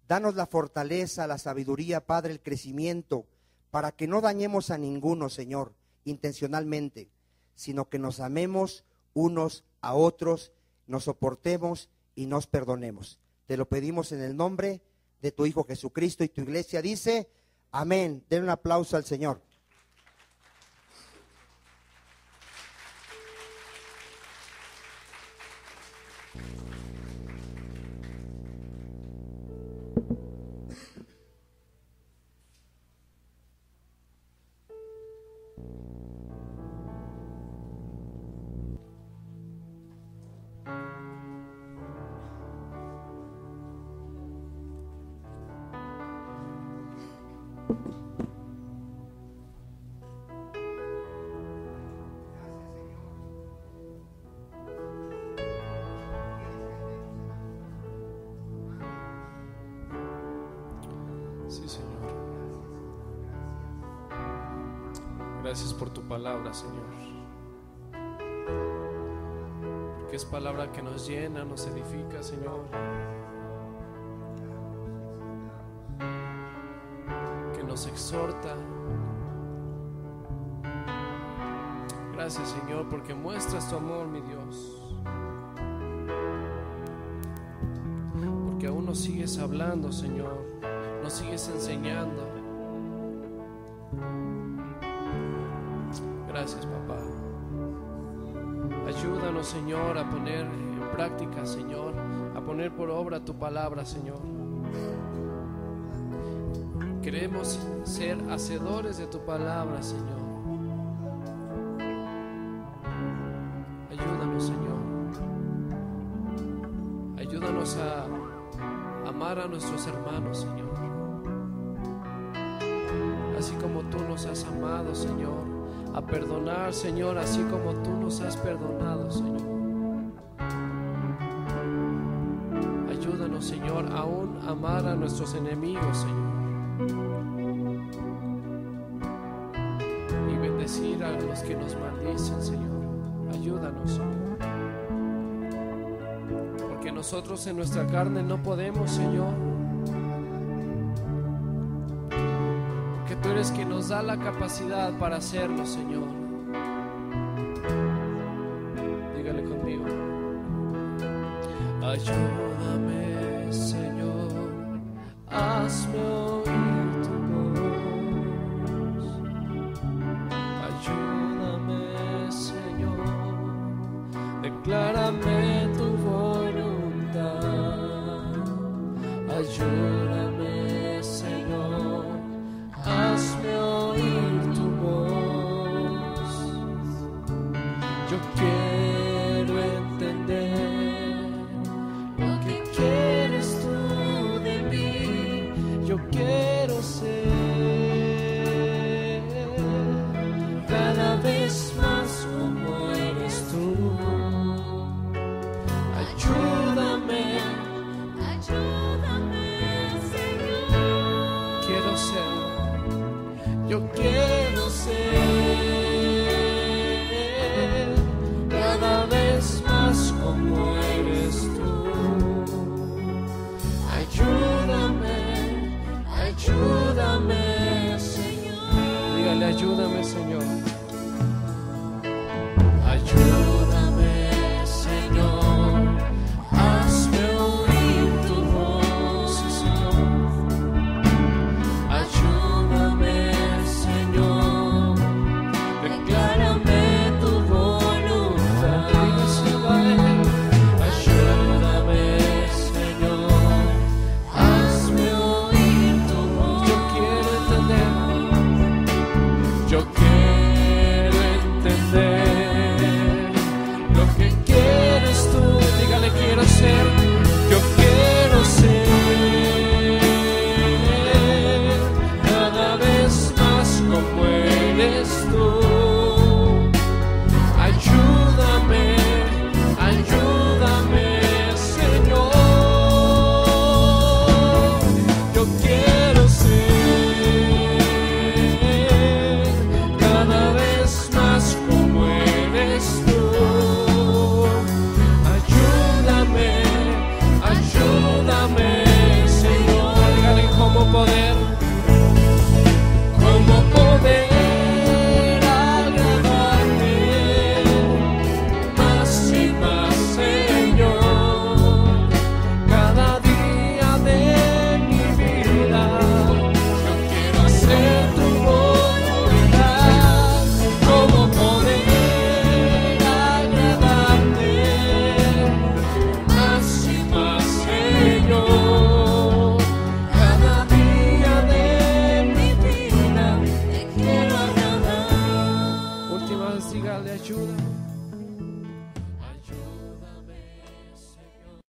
Danos la fortaleza, la sabiduría, Padre, el crecimiento, para que no dañemos a ninguno, Señor, intencionalmente, sino que nos amemos unos a otros, nos soportemos y nos perdonemos. Te lo pedimos en el nombre de tu Hijo Jesucristo, y tu iglesia dice, amén. Den un aplauso al Señor. Sí, Señor. Gracias por tu palabra, Señor. Porque es palabra que nos llena, nos edifica, Señor. Que nos exhorta. Gracias, Señor, porque muestras tu amor, mi Dios. Porque aún nos sigues hablando, Señor. Nos sigues enseñando. Gracias, papá. Ayúdanos, Señor, a poner en práctica, Señor, a poner por obra tu palabra, Señor. Queremos ser hacedores de tu palabra, Señor. Ayúdanos, Señor. Ayúdanos a amar a nuestros hermanos, Señor. Así como tú nos has amado, Señor, a perdonar, Señor, así como tú nos has perdonado, Señor. Ayúdanos, Señor, aún a amar a nuestros enemigos, Señor, y bendecir a los que nos maldicen, Señor. Ayúdanos, Señor, porque nosotros en nuestra carne no podemos, Señor. Tú eres quien nos da la capacidad para hacerlo, Señor. Dígale conmigo. Ayúdame, Señor, hazme oír tu voz. Ayúdame, Señor, declárame tu voluntad. Ayúdame, Señor, hazme oír tu voz. Yo quiero entender lo que quieres tú de mí. Yo quiero ser cada vez más como eres tú. Ayúdame, ayúdame, Señor. Quiero ser. Yo quiero ser cada vez más como eres tú. Ayúdame, ayúdame, Señor. Dígale, ayúdame, Señor. Ayúdame, Señor. Hazme oír tu voz, Señor. Ayúdame, Señor. Señor.